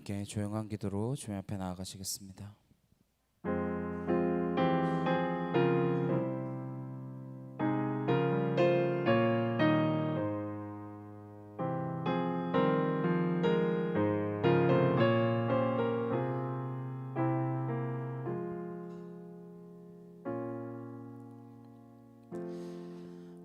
함께 조용한 기도로 주님 앞에 나아가시겠습니다.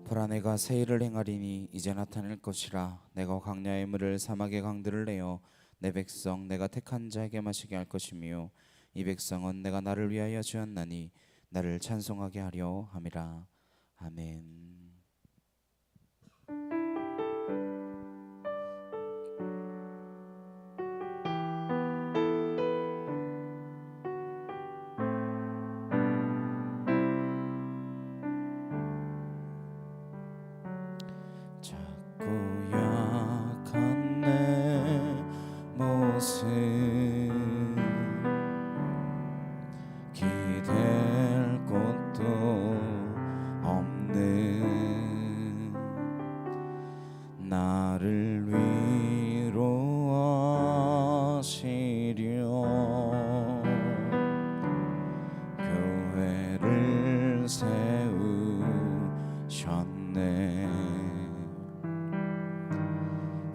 보라, 내가 새 일을 행하리니 이제 나타낼 것이라. 내가 광야의 물을 사막의 강들을 내어 내 백성 내가 택한 자에게 마시게 할 것이며 이 백성은 내가 나를 위하여 지었나니 나를 찬송하게 하려 함이라. 아멘. 작고 약한 내 모습 기댈 곳도 없는 나를 위로하시려 교회를 세우셨네.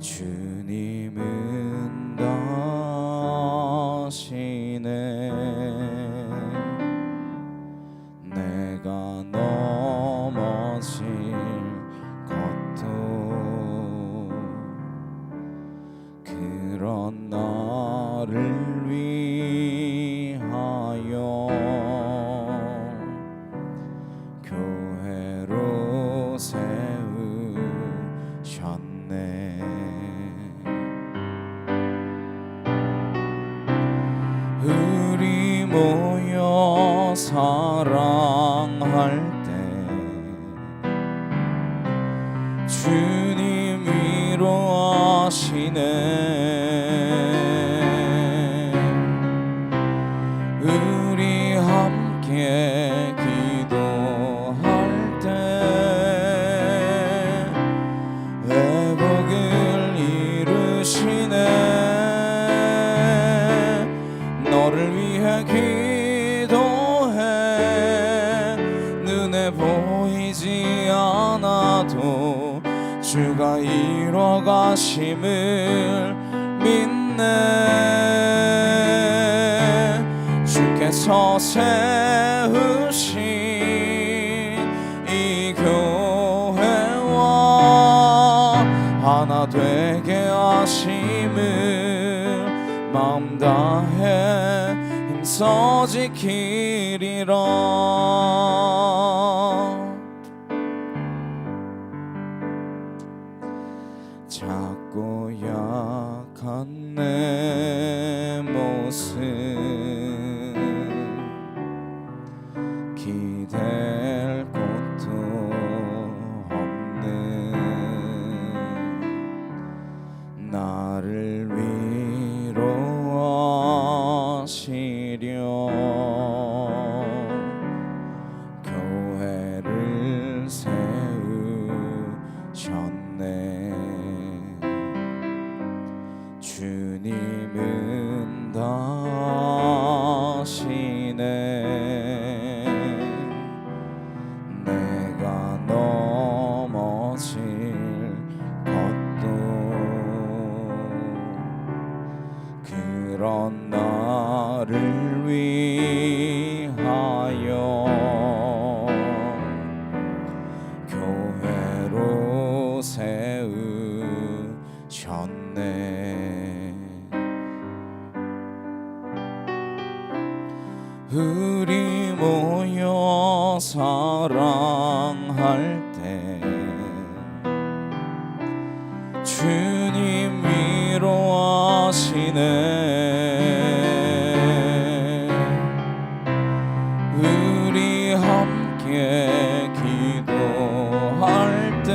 주님은 다시네. 내가 넘어질 것도 그런 나를 위하여 교회로 세우셨네. 우리 모여 사랑할 때 주님 위로하시네. 우리 함께 기도할 때 회복을 이루시네. 너를 위해 기도해. 눈에 보이지 않아도 주가 이뤄가심을 믿네. 주께서 세우신 이 교회와 하나 되게 하심을 마음 다해 힘써 지키리라. 작고 약한 내 모습 기댈 곳도 없는 나를 위로하시려 교회를 세우셨네. 주님은 다시네. 내가 넘어질 것도 그런 나를 위하여 교회로 세우셨네. 우리 모여 사랑할 때 주님 위로하시네. 우리 함께 기도할 때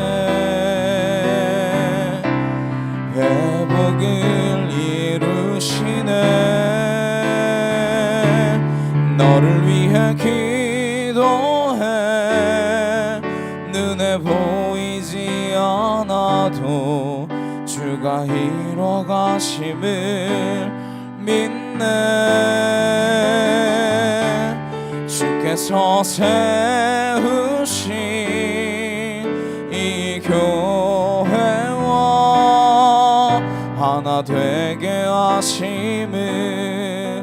회복을 이루시네. 너를 위해 기도해. 눈에 보이지 않아도 주가 이뤄가심을 믿네. 주께서 세우신 이 교회와 하나 되게 하심을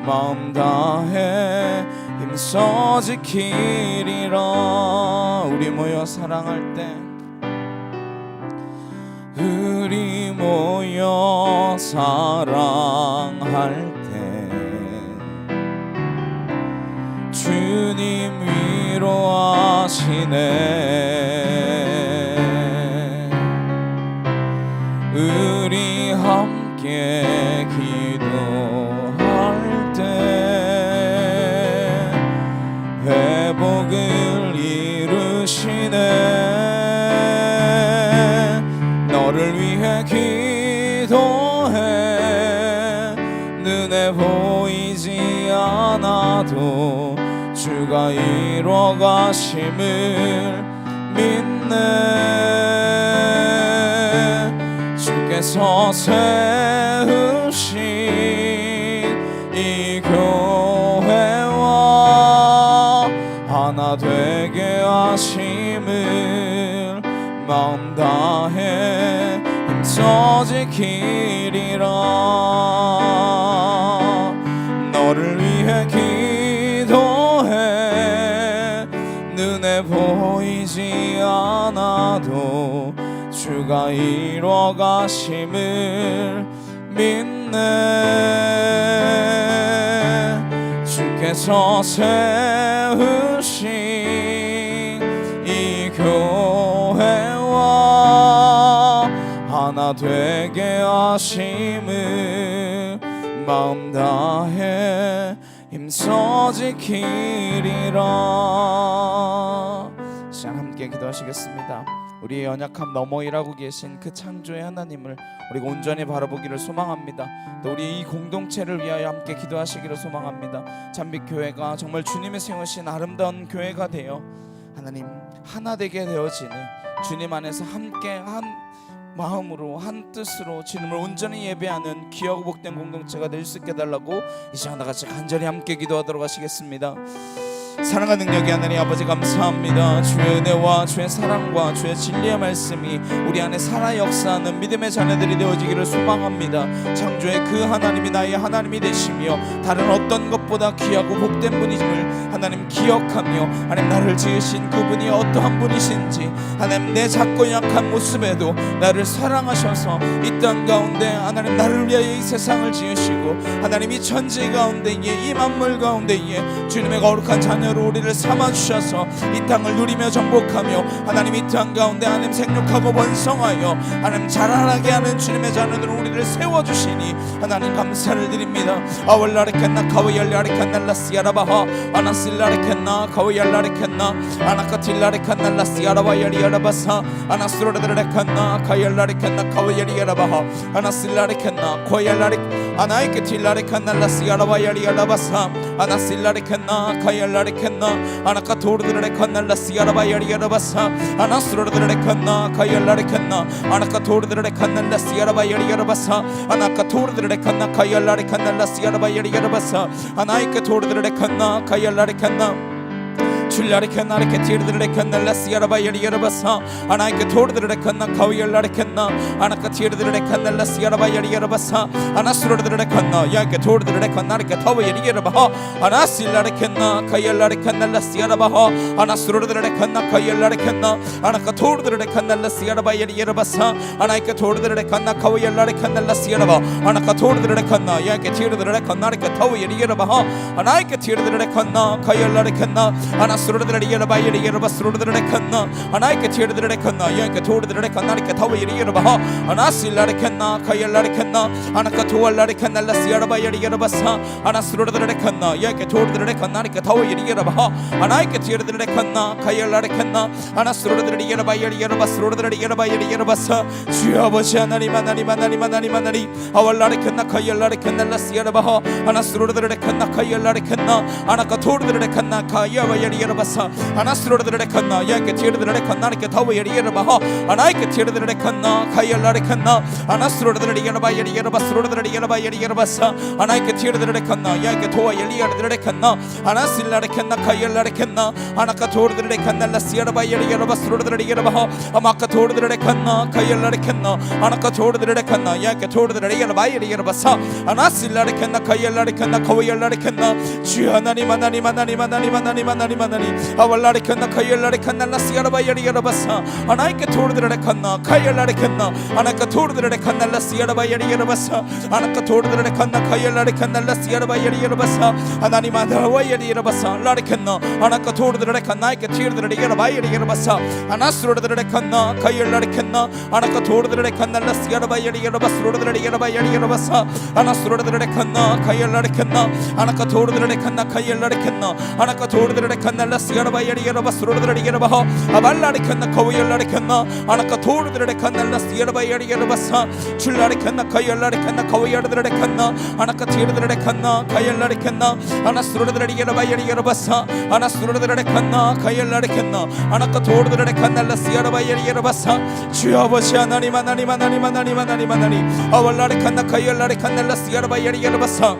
마음 다해 힘써 지키리라. 우리 모여 사랑할 때, 우리 모여 사랑할 때 주님 위로하시네. 우리 함께 기도할 때 회복을 이루시네. 너를 위해 기도해. 눈에 보이지 않아도 주가 이루어 가심을 믿네. 주께서 세우신 이 교회와 하나 되게 하심을 마음 다해 힘써 지키리라. 너를 위해 기도해. 눈에 보이지 않아도 주가 이루어 가심을 믿네. 주께서 세우신 이 교회와 하나 되게 하심을 마음 다해 힘써 지키리라. 시간 함께 기도하시겠습니다. 우리의 연약함 너머 일하고 계신 그 창조의 하나님을 우리가 온전히 바라보기를 소망합니다. 또 우리 이 공동체를 위하여 함께 기도하시기를 소망합니다. 잠빛교회가 정말 주님이 세우신 아름다운 교회가 되어 하나님 하나 되게 되어지는, 주님 안에서 함께 한 마음으로 한 뜻으로 주님을 온전히 예배하는 귀하고 복된 공동체가 될 수 있게 해달라고 이 시간 다같이 간절히 함께 기도하도록 하시겠습니다. 사랑과 능력이 하나님 아버지 감사합니다. 주의 은혜와 주의 사랑과 주의 진리의 말씀이 우리 안에 살아 역사하는 믿음의 자녀들이 되어지기를 소망합니다. 창조의 그 하나님이 나의 하나님이 되시며 다른 어떤 것보다 귀하고 복된 분임을 하나님 기억하며, 하나님 나를 지으신 그분이 어떠한 분이신지, 하나님 내 작고 약한 모습에도 나를 사랑하셔서 이 땅 가운데 하나님 나를 위하여 이 세상을 지으시고 하나님 이 천지 가운데에 이 만물 가운데에 주님의 거룩한 자녀로 우리를 삼아주셔서 이 땅을 누리며 정복하며 하나님 이 땅 가운데 하나님 생육하고 번성하여 하나님 자라나게 하는 주님의 자녀들을 우리를 세워주시니 하나님 감사를 드립니다. 아월라레켄나 카위알라레칸날라시아라바하 아나실라레켄나 카위알라레켄나 아나카틸라레칸날라시아라바야리아라바사 아나스로레드레칸나 카이알라레켄나 카위야리아라바하 아나실라레켄나 코이알라레 아나이케틸라레칸날라시아라바야리아라바사 아나실라레켄나 카이알라레켄나 아나카토르드레칸날라시아라바야리아라바사 아나스로레드레칸나 카이알라레켄나 아나카토르드레칸날라시아라바야리아라바사 아나카토르드레칸나 카이알라레칸날라시아라바야리아라바사 아나이케토르드레칸나 카이알라레칸나 줄라레켄나레케 티르드레켄날라시아라바야리아라바사 아나이케 토르드레켄나 카위알라레켄나 아나카 티르드레켄날라시아라바야리아라바사 아나스로드레켄나 야이케 토르드레켄나레케 타와야리아라바하 아나실라레켄나 카이알라레켄날라시아라바하 아나스로드레켄나 카이알라레켄나 아나카 토르드레켄날라시아라바야리아라바사 아나이케 토르드레켄나 카위알라레켄날라시아라바 아나카 토르드레켄나 야이케 티르드레켄나레케 타와야리아라바하 아나이케 티르드레켄나 카이알라레켄나 아나스로드레리아라바야리아라바스로드레켄나 아나이케 티르드레켄나 야이케 토르드레켄나레케 타와야리아라바하 아나실라레켄나 카이알라레켄나 아나카 토알라레켄날라시아라바야리아라바사 아나스로드레켄나 야이케 토르드레켄나레케 타와야리아라바하 아나이케 티르드레켄나 카이알라레켄나 아나스로드레리아라바야리아라바스로드레리아라바야리아라바사 주여 아버지 하나님 하나님 하나님 하나님 하나님 아왈라레켄나 카이알라레켄날라시아라바하 아나스로드레켄나 카이알라레켄나 아나카 토르드레켄나 카이아바야리아라바사 아나스로드레켄나 야이케 티르드레켄나레케 타와야리아라바하 아나이케 티르드레켄나 칸나 카이엘라레 칸나 아나스로르드레리게라 바이에리게라 바스로르드레리게라 바이에리게라 바사 아나이케 티르드레 칸나 야이케 토와 엘리아르드레 칸나 아나실라레 칸나 카이엘라레 칸나 아나카 토르드레 칸나 라시아라 바이에리게라 바스로르드레리게라 바하 아마카 토르드레 칸나 카이엘라레 칸나 아나카 토르드레 칸나 야이케 토르드레리게라 바이에리게라 바사 아나실라레 칸나 카이엘라레 칸나 카위엘라레 칸나 주 하나님 하나님 하나님 하나님 하나님 하나님 하나님 아왈라레 칸나 카이엘라레 칸나 라시아라 바이에리게라 바사 아나이케 토르드레 칸나 카이엘라레 칸나 아나카 토르드레 칸나 라시아라 바이에리게라 바사 아나카 토르드레 칸나 카이엘라레 칸나 라시아라 바이에리게라 바사 하나님 하나님 바이에리게라 바사 라레 칸나 아나카 토르드레 칸나 이케 티르드레리게라 바이에리게라 바사 아나스로르드레 칸나 카이엘라레 칸나 아나카 토르드레 칸나 라시아라 바이에리게라 바스로르드레리게라 바이에리게라 바사 아나스로르드레 칸나 카이엘라레 칸나 아나카 토르드레 칸나 카이엘라레 칸나 아나카 토르드레 칸나 라시아라 바이에리게라 바스로르드레리게라 바하 아발라레 칸나 카위엘라레 칸나 아나카 토르드레 칸나 라시아라 바이에리게라 바사 줄라레 칸나 카이엘라레 칸나 카위엘라레 칸나 아나카 티르드레 칸나 카이엘라레 칸나 아나스로르드레리게라 바이에리게라 바사 아나스로르드레 칸나 카이엘라레 칸나 아나카 토르드레 칸나 라시아라 바이에리게라 바사 주 아버지 하나님 하나님 하나님 하나님 하나님 하나님 아발라레 칸나 카이엘라레 칸나 라시아라 바이에리게라 바사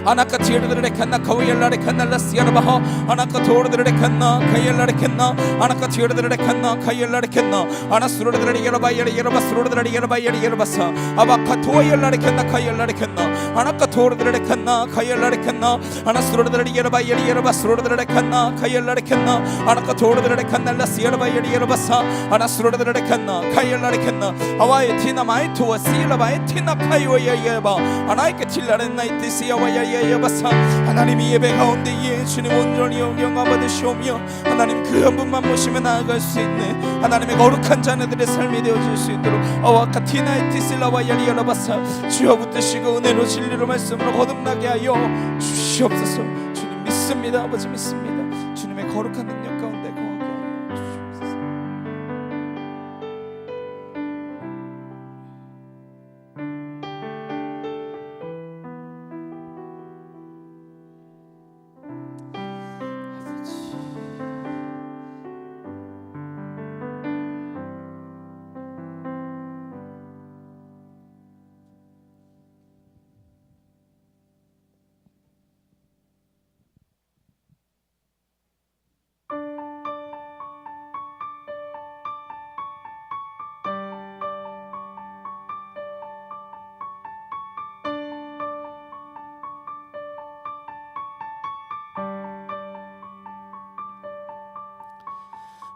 아나카 티르드레 칸나 카위엘라레 칸나 라시아라 바하 아나카 토르드레 칸나 카이엘라레 칸나 아나카 티르드레 칸나 카이엘라레 칸나 아나스로르드레리게라 바이에리게라 바스로르드레리게라 바이에리게라 바사 아바카 토이엘라레 칸나 카이엘라레 칸나 아나카 토르드레 칸나 카이엘라레 칸나 아나스로르드레리게라 바이에리게라 바스로르드레 칸나 카이엘라레 칸나 아나카 토르드레 칸나 라시아라 바이에리게라 바사 아나스로르드레 칸나 카이엘라레 칸나 아와이 티나 마이토와 시라 바이 티나 카이오야야바 아나이케 틸라레 나이티 시야와야 예바사 하나님 이 예배 가운데 주님 온전히 영광 받으시오며 하나님 그 한 분만 모시며 나아갈 수 있는 하나님의 거룩한 자녀들의 삶이 되어질 수 있도록 아와카티나이티실라와 야리야라바사 주여 붙드시고 은혜로 진리로 말씀으로 거듭나게 하여 주시옵소서. 주님 믿습니다. 아버지 믿습니다. 주님의 거룩한 능력 가운데 거하게 하여 주시옵소서.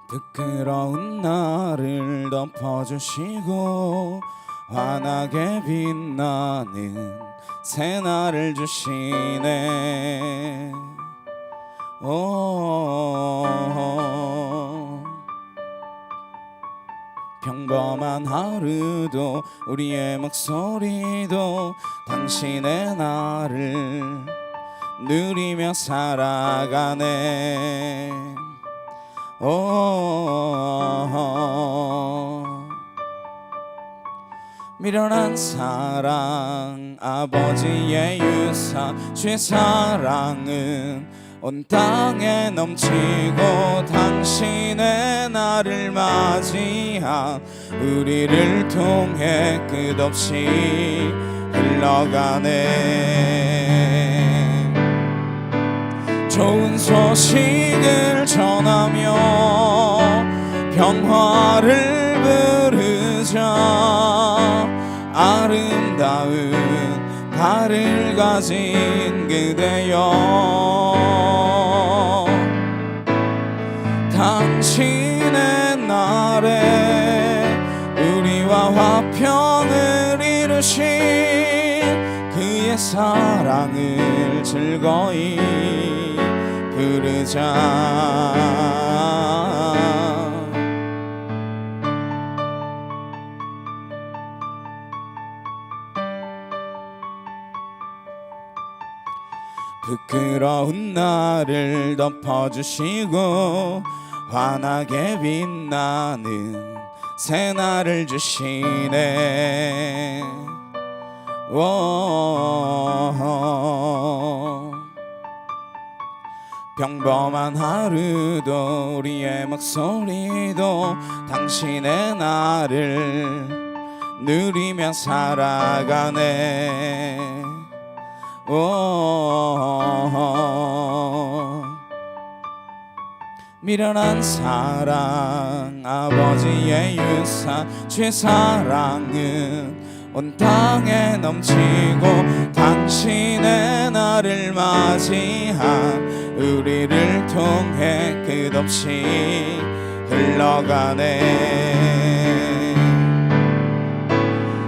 부끄러운 나를 덮어주시고 환하게 빛나는 새날을 주시네. 평범한 하루도 우리의 목소리도 당신의 나를 누리며 살아가네. 미련한 사랑 아버지의 유사 주의 사랑은 온 땅에 넘치고 당신의 나를 맞이한 우리를 통해 끝없이 흘러가네. 좋은 소식을 전하며 평화를 부르자. 아름다운 달을 가진 그대여, 당신의 날에 우리와 화평을 이루신 그의 사랑을 즐거이 부르자. 부끄러운 나를 덮어주시고 환하게 빛나는 새날을 주시네. 평범한 하루도 우리의 목소리도 당신의 나를 누리며 살아가네. 미련한 사랑 아버지의 유산 주의 사랑은 온 땅에 넘치고 당신의 나를 맞이한 우리를 통해 끝없이 흘러가네.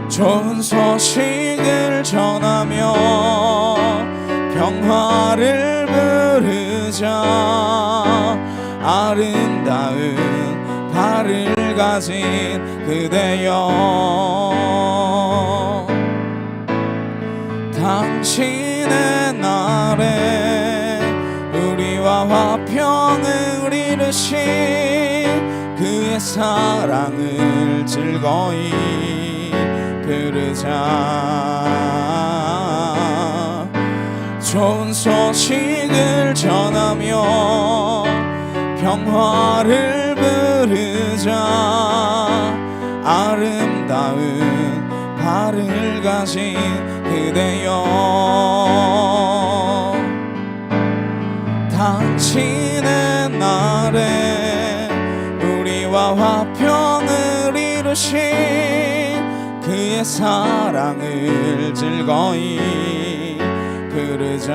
좋은 소식을 전하며 평화를 부르자 아름다운 발을 가진 그대여 당신의 날에 우리와 화평을 이루신 그의 사랑을 즐거이 부르자. 좋은 소식을 전하며 평화를 부르자 아름다운 발을 가진 그대여 당신의 날에 우리와 화평을 이루신 그의 사랑을 즐거이 부르자.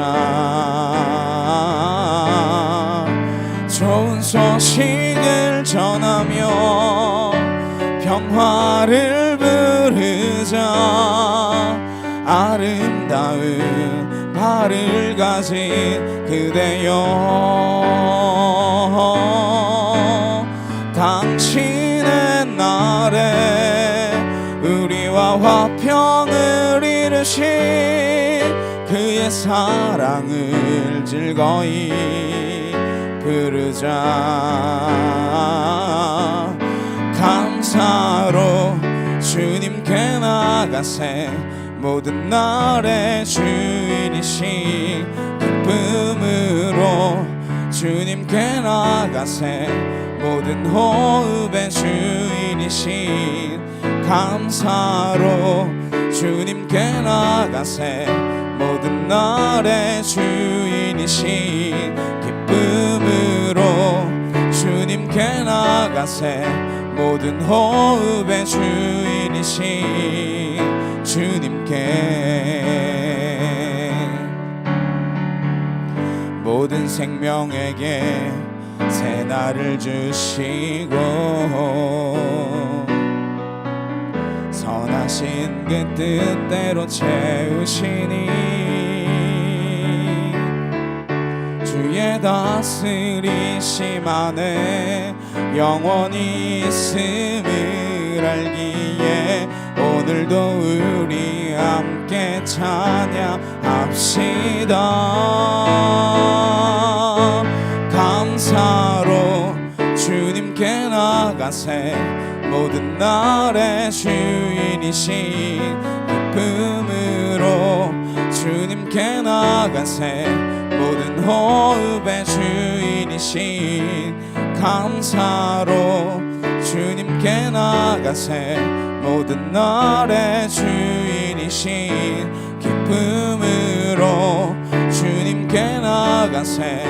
좋은 소식을 전하며 평화를 부르자 아름다운 발을 가진 그대여 당신의 날에 우리와 화평을 이루신 그의 사랑을 즐거이 부르자. 감사로 주님께 나가세 모든 날의 주인이신 기쁨으로 주님께 나가세 모든 호흡의 주인이신 감사로 주님께 나가세 모든 날의 주인이신 기쁨으로 주님께 나가세 모든 호흡의 주인이신 주님께 모든 생명에게 새 날을 주시고 선하신 그 뜻대로 채우시니 주의 다스리심 안에 영원히 있음을 알기에 오늘도 우리 함께 찬양합시다. 감사로 주님께 나가세 모든 날의 주인이신 기쁨으로 주님께 나가세 모든 호흡의 주인이신 감사로 주님께 나가세 모든 날의 주인이신 기쁨으로 주님께 나가세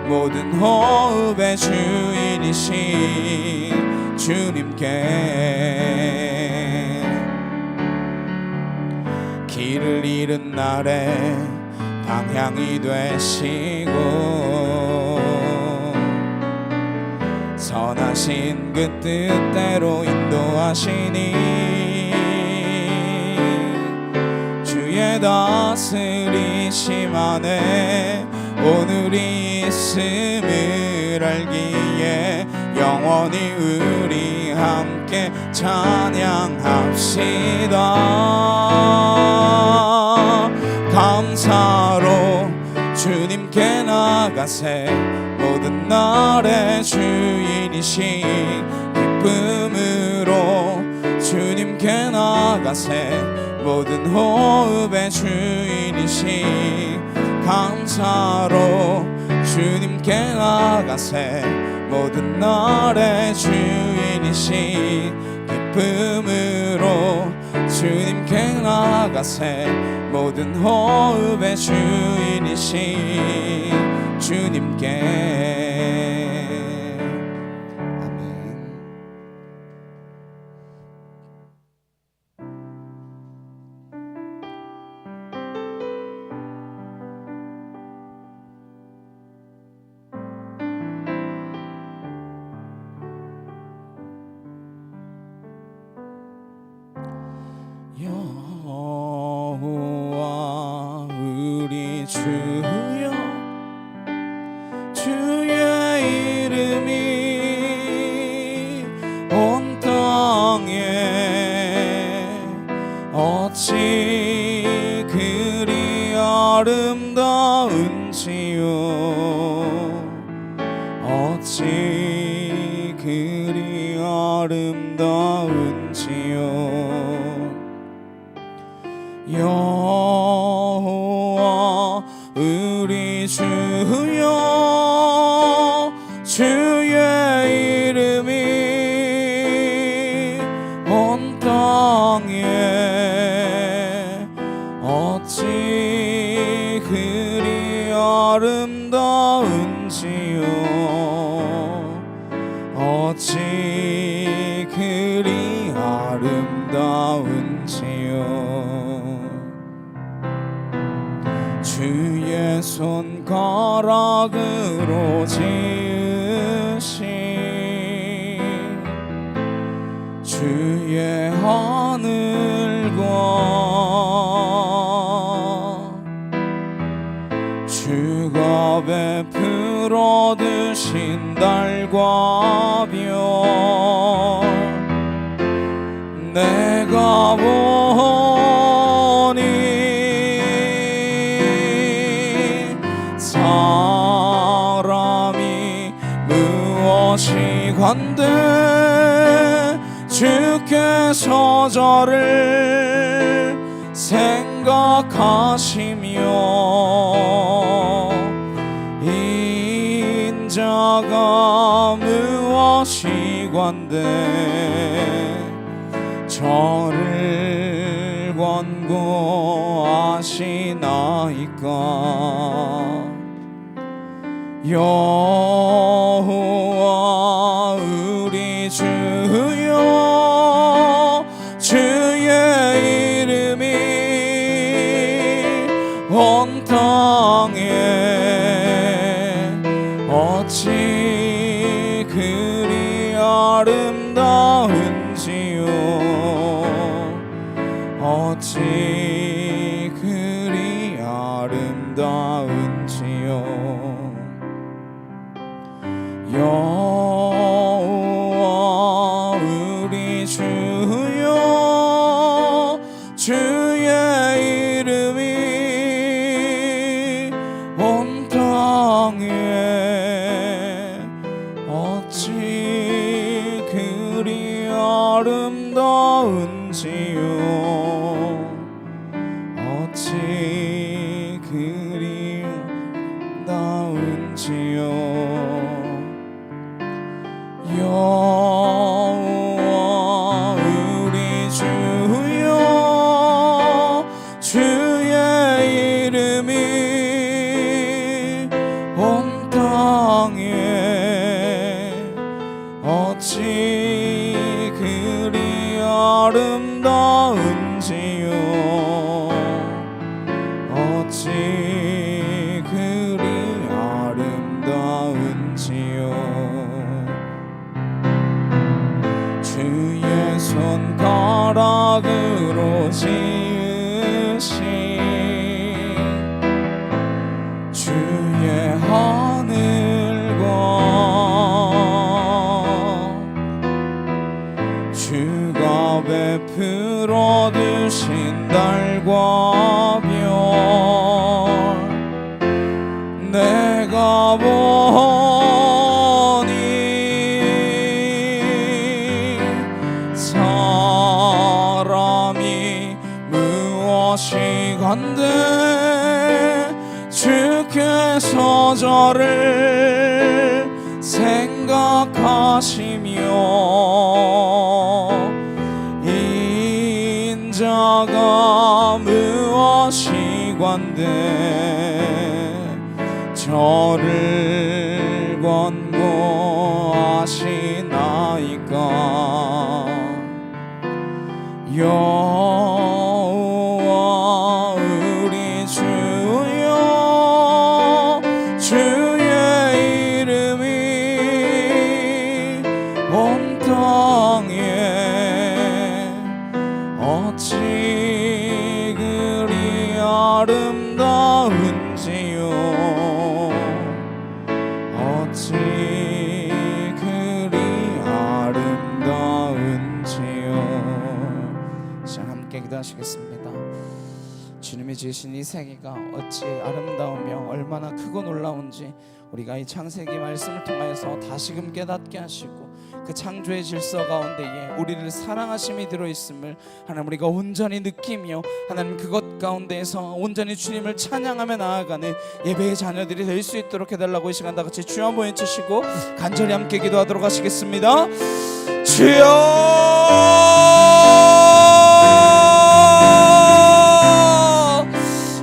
모든 호흡의 주인이신 주님께 길을 잃은 날에 방향이 되시고 선하신 그 뜻대로 인도하시니 주의 다스리심 안에 오늘이 있음을 알기에 영원히 우리 함께 찬양합시다. 감사로 주님께 나가세 모든 날의 주인이신 기쁨으로 주님께 나가세 모든 호흡의 주인이신 감사로 주님께 나가세 모든 날의 주인이신 기쁨으로 주님께 나가세 모든 호흡의 주인이신 주님께. 여호와 우리 주여 주의 이름이 온 땅에 어찌 그리 아름다운지요 어찌 그리 아름다운지요 여호와 우리 주여 주의 이름이 온 땅에 어찌 그리 아름다운지요 어찌 그리 아름다운지요 주의 손가락으로 지으신 주의 하늘과 주가 베풀어 두신 달과 별 내가 보니 사람이 무엇이 간데 주께서 저를 생각하시며 인자가 무엇이 간데 저를 권고하시나이까 여호와 우리 주여 주의 이름이 온 땅에 어찌 그리 아름다운지요 어찌 그리 아름다운지요 여호와 우리 주여 주의 이름이 온 땅에 어찌 그리 아름다운지요 어찌 그리 아름다운지요 여호와 우리 주여 주의 이름이 온 땅에 어찌 그리 아름다운지요 어찌 그리 아름다운지요 주의 손가락으로 지으신 주의 하늘과 주가 베풀어 두신 달과 별 내가 보니 사람이 저를 생각하시며 인자가 무엇이건대 저를 권고하시나이까. 여호와 우리 주여 주의 이름이 온 땅에 어찌 그리 아름다운지요. 어찌 그리 아름다운지요. 자, 함께 기도하시겠습니다. 주님이 지으신 이 세계가 어찌 아름다우며 얼마나 크고 놀라운지 우리가 이 창세기 말씀을 통하여서 다시금 깨닫게 하시고 그 창조의 질서 가운데에 우리를 사랑하심이 들어있음을 하나님 우리가 온전히 느끼며 하나님 그것 가운데에서 온전히 주님을 찬양하며 나아가는 예배의 자녀들이 될 수 있도록 해달라고 이 시간 다같이 주여 한번 외치시고 간절히 함께 기도하도록 하시겠습니다. 주여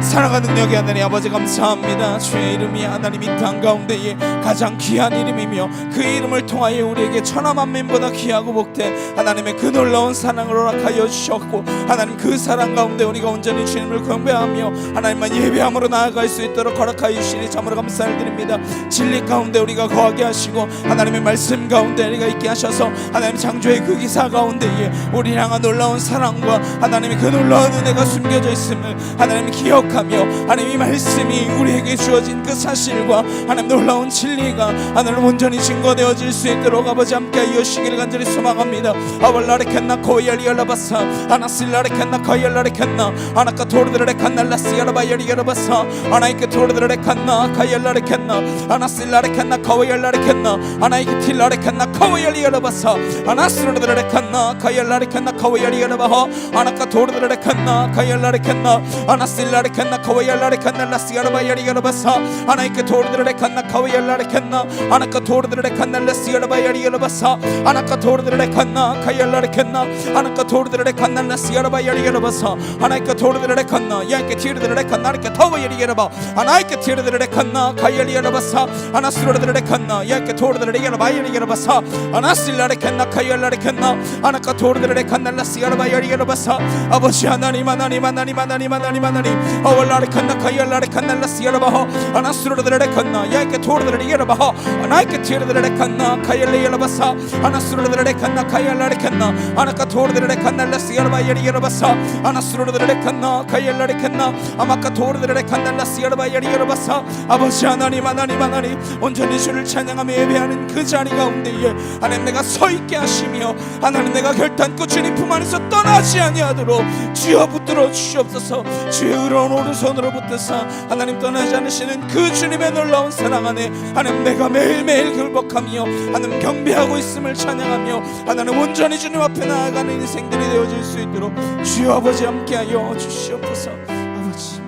사랑하는 능력의 하나님 아버지 감사합니다. 주의 이름이 하나님 이 땅 가운데에 가장 귀한 이름이며 그 이름을 통하여 우리에게 천하 만민보다 귀하고 복된 하나님의 그 놀라운 사랑을 허락하여 주셨고 하나님 그 사랑 가운데 우리가 온전히 주님을 경배하며 하나님만 예배함으로 나아갈 수 있도록 허락하여 주시니 참으로 감사를 드립니다. 진리 가운데 우리가 거하게 하시고 하나님의 말씀 가운데 우리가 있게 하셔서 하나님 창조의 그 기사 가운데에 우리를 향한 놀라운 사랑과 하나님의 그 놀라운 은혜가 숨겨져 있음을 하나님이 기억하며 하나님 이 말씀이 우리에게 주어진 그 사실과 하나님 놀라운 진리가 하나님 온전히 증거되어질 수 있도록 아버지 함께하여 주시기를 간절히 소망합니다. 아발라레켄나 코이알리알라바사 아나실라레켄나 카이알라레켄나 아나카 토르드레칸날라시알바이알리알바사 아나이케 토르드레칸나 카이알라레켄나 아나실라레켄나 카이알라레켄나 아나이케 틸라레켄나 카이알리알바사 아나스르드레칸나 카이알라레켄나 카이알리알바하 아나카 토르드레칸나 카이알라레켄나 아나실라레켄나 카와이알라레칸날라시알바이알리알바사 아나이케 토르드레칸나 카와이알라레칸나 아나카 토르드레칸날라시알바이알리알바사 아나카 토르드레칸나 카이알라레칸나 아나카 토르드레칸날라시알바이알리알바사 아나이케 토르드레칸나 야이케 티르드레칸나 아나이케 타와이알리알바 아나이케 티르드레칸나 카이알리알바사 아나스르드레칸나 야이케 토르드레칸나바이알리알바사 아나실라레칸나 카이알라레칸나 아나카 토르드레칸날라시알바이알리알바사 아버지 하나님 하나님 하나님 하나님 하나님 하나님 아왈라레칸나 카이알라레칸날라시알바하 아나스르드레칸나 야이케 토르드레칸나바하 아나이케 티르드레칸나 카이알리알바사 아나스르드레칸나 카이알라레칸나 아나카 토르드레칸날라시알바이알리알바사 아나스르드레칸나 카이알라레칸나 아마카 토르드레칸날라시알바이알리알바사 아버지 하나님 하나님 하나님 온전히 주를 찬양하며 예배하는 그 자리 가운데에 하나님 내가 서 있게 하시며 하나님 내가 결단코 주님 품 안에서 떠나지 아니하도록 주여 붙들어 주시옵소서. 주의 의로운 오른손으로 붙드사 하나님 떠나지 않으시는 그 주님의 놀라운 사랑 안에 하나님 내가 매일매일 굴복하며 하나님 경배하고 있음을 찬양하며 하나님 온전히 주님 앞에 나아가는 인생들이 되어질 수 있도록 주여 아버지 함께하여 주시옵소서. 아버지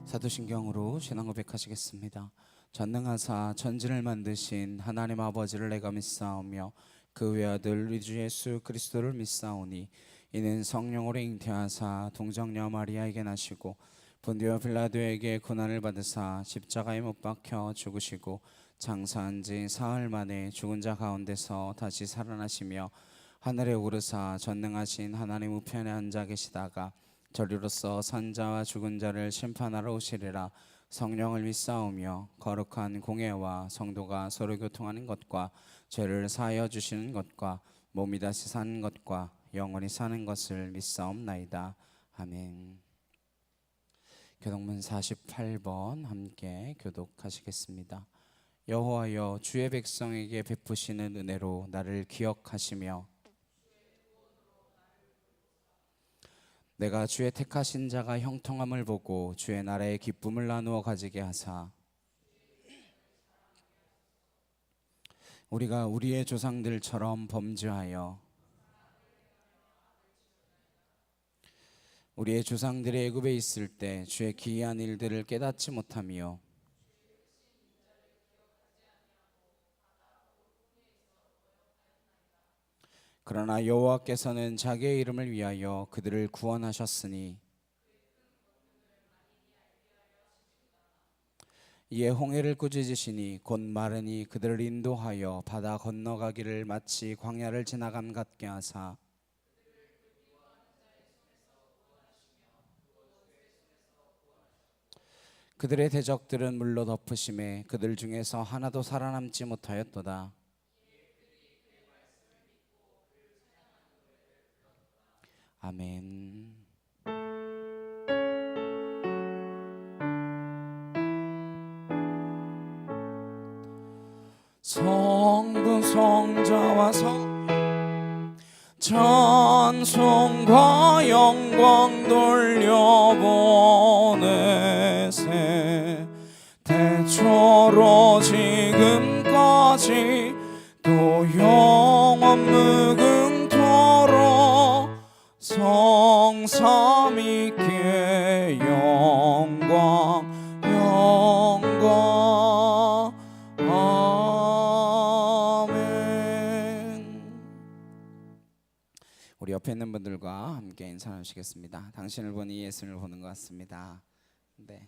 사도신경으로 신앙 고백하시겠습니다. 전능하사 천지를 만드신 하나님 아버지를 내가 믿사오며 그 외아들 우리 주 예수 그리스도를 믿사오니 이는 성령으로 잉태하사 동정녀 마리아에게 나시고 본디오 빌라도에게 고난을 받으사 십자가에 못 박혀 죽으시고 장사한 지 사흘 만에 죽은 자 가운데서 다시 살아나시며 하늘에 오르사 전능하신 하나님 우편에 앉아 계시다가 저리로서 산자와 죽은 자를 심판하러 오시리라. 성령을 믿사오며 거룩한 공예와 성도가 서로 교통하는 것과 죄를 사하여 주시는 것과 몸이 다시 사는 것과 영원히 사는 것을 믿사옵나이다. 아멘. 교독문 48번 함께 교독하시겠습니다. 여호와여 주의 백성에게 베푸시는 은혜로 나를 기억하시며 내가 주의 택하신 자가 형통함을 보고 주의 나라의 기쁨을 나누어 가지게 하사 우리가 우리의 조상들처럼 범죄하여 우리의 조상들이 애굽에 있을 때 주의 기이한 일들을 깨닫지 못하며 그러나 여호와께서는 자기의 이름을 위하여 그들을 구원하셨으니 이에 홍해를 꾸짖으시니 곧 마르니 그들을 인도하여 바다 건너가기를 마치 광야를 지나감 같게 하사 그들의 대적들은 물로 덮으심에 그들 중에서 하나도 살아남지 못하였도다. 아멘. 성부 성자와 찬송과 영광 돌려보내세 대초로 지금까지 또 영원 무궁토록 성삼위께 영광 우리 옆에 있는 분들과 함께 인사 나누시겠습니다. 당신을 보니 예수를 보는 것 같습니다. 네.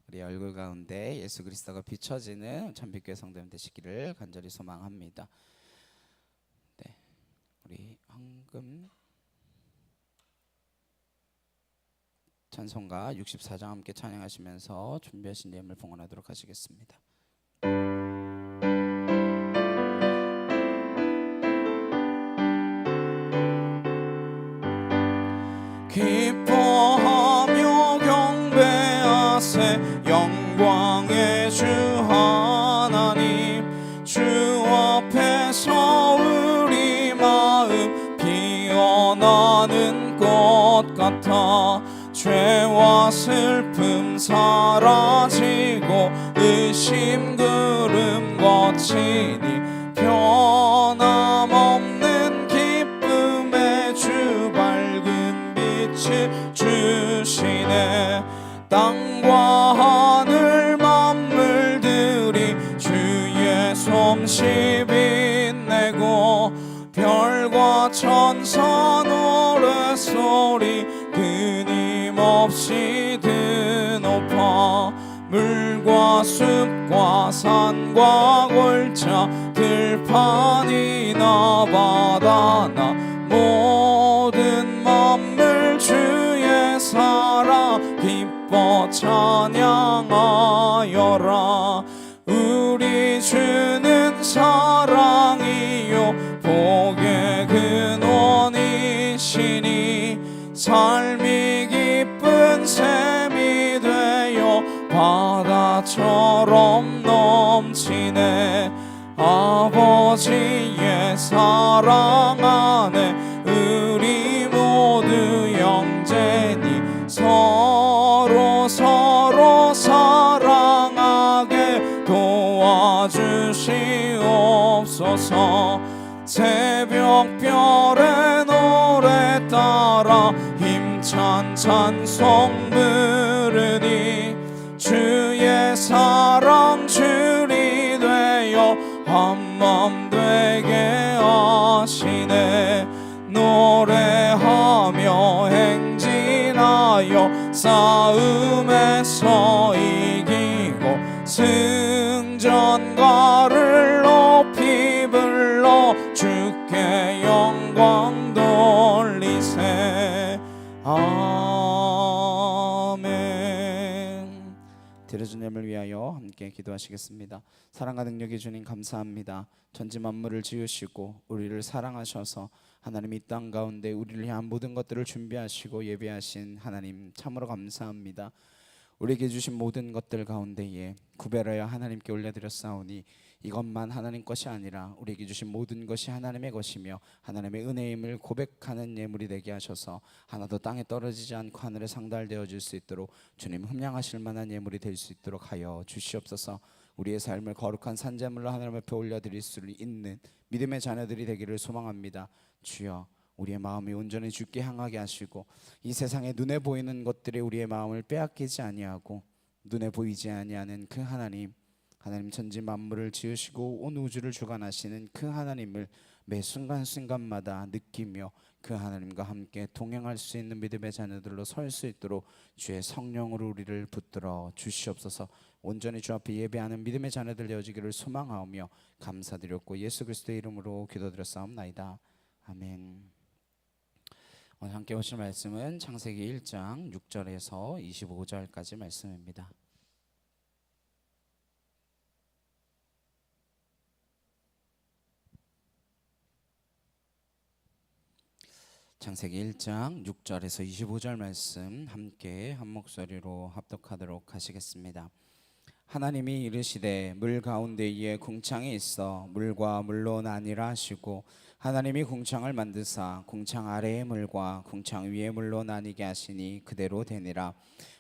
우리 얼굴 가운데 예수 그리스도가 비춰지는 참빛교회 성도님 되시기를 간절히 소망합니다. 네. 우리 황금 찬송가 64장 함께 찬양하시면서 준비하신 예물 봉헌하도록 하시겠습니다. 기뻐하며 경배하세 영광의 주 하나님 주 앞에서 우리 마음 피어나는 꽃 같아 죄와 슬픔 사라지고 의심 구름 거치니 변함없는 기쁨의 주 밝은 빛을 주시네 땅과 하늘 만물들이 주의 솜씨 빛내고 별과 천사 노래소리 끊임없이 드높아 물과 숲과 산과 골차 들판이나 바다나 모든 만물 주의 사랑 기뻐 찬양하여라 우리 주는 사랑이요 복의 근원이시니 삶이 기쁜 샘이 되어 바다처럼 넘치네 아버지의 사랑 안에 우리 모두 형제니 서로 사랑하게 도와주시옵소서 새벽별의 노래 따라 힘찬 찬송 부르니 주의 사랑 줄이 되어 한맘 되게 하시네 노래하며 행진하여 싸움에서 이기고 승전가를 높이 불러 주께 영광 돌리세 아멘. 들어주님을 위하여 함께 기도하시겠습니다. 사랑과 능력의 주님 감사합니다. 전지 만물을 지으시고 우리를 사랑하셔서 하나님 이 땅 가운데 우리를 위한 모든 것들을 준비하시고 예배하신 하나님 참으로 감사합니다. 우리에게 주신 모든 것들 가운데에 구별하여 하나님께 올려드렸사오니 이것만 하나님 것이 아니라 우리에게 주신 모든 것이 하나님의 것이며 하나님의 은혜임을 고백하는 예물이 되게 하셔서 하나도 땅에 떨어지지 않고 하늘에 상달되어 줄 수 있도록 주님 흠양하실 만한 예물이 될 수 있도록 하여 주시옵소서. 우리의 삶을 거룩한 산제물로 하나님 앞에 올려드릴 수 있는 믿음의 자녀들이 되기를 소망합니다. 주여, 우리의 마음이 온전히 주께 향하게 하시고 이 세상에 눈에 보이는 것들이 우리의 마음을 빼앗기지 아니하고 눈에 보이지 아니하는 그 하나님 천지 만물을 지으시고 온 우주를 주관하시는 그 하나님을 매 순간순간마다 느끼며 그 하나님과 함께 동행할 수 있는 믿음의 자녀들로 설 수 있도록 주의 성령으로 우리를 붙들어 주시옵소서. 온전히 주 앞에 예배하는 믿음의 자녀들 되어지기를 소망하오며 감사드렸고 예수 그리스도의 이름으로 기도드렸사옵나이다. 아멘. 오늘 함께 보실 말씀은 창세기 1장 6절에서 25절까지 말씀입니다. 창세기 1장 6절에서 25절 말씀 함께 한 목소리로 합독하도록 하시겠습니다. 하나님이 이르시되 물 가운데에 궁창이 있어 물과 물로 나뉘라 하시고 하나님이 궁창을 만드사 궁창 아래의 물과 궁창 위의 물로 나뉘게 하시니 그대로 되니라.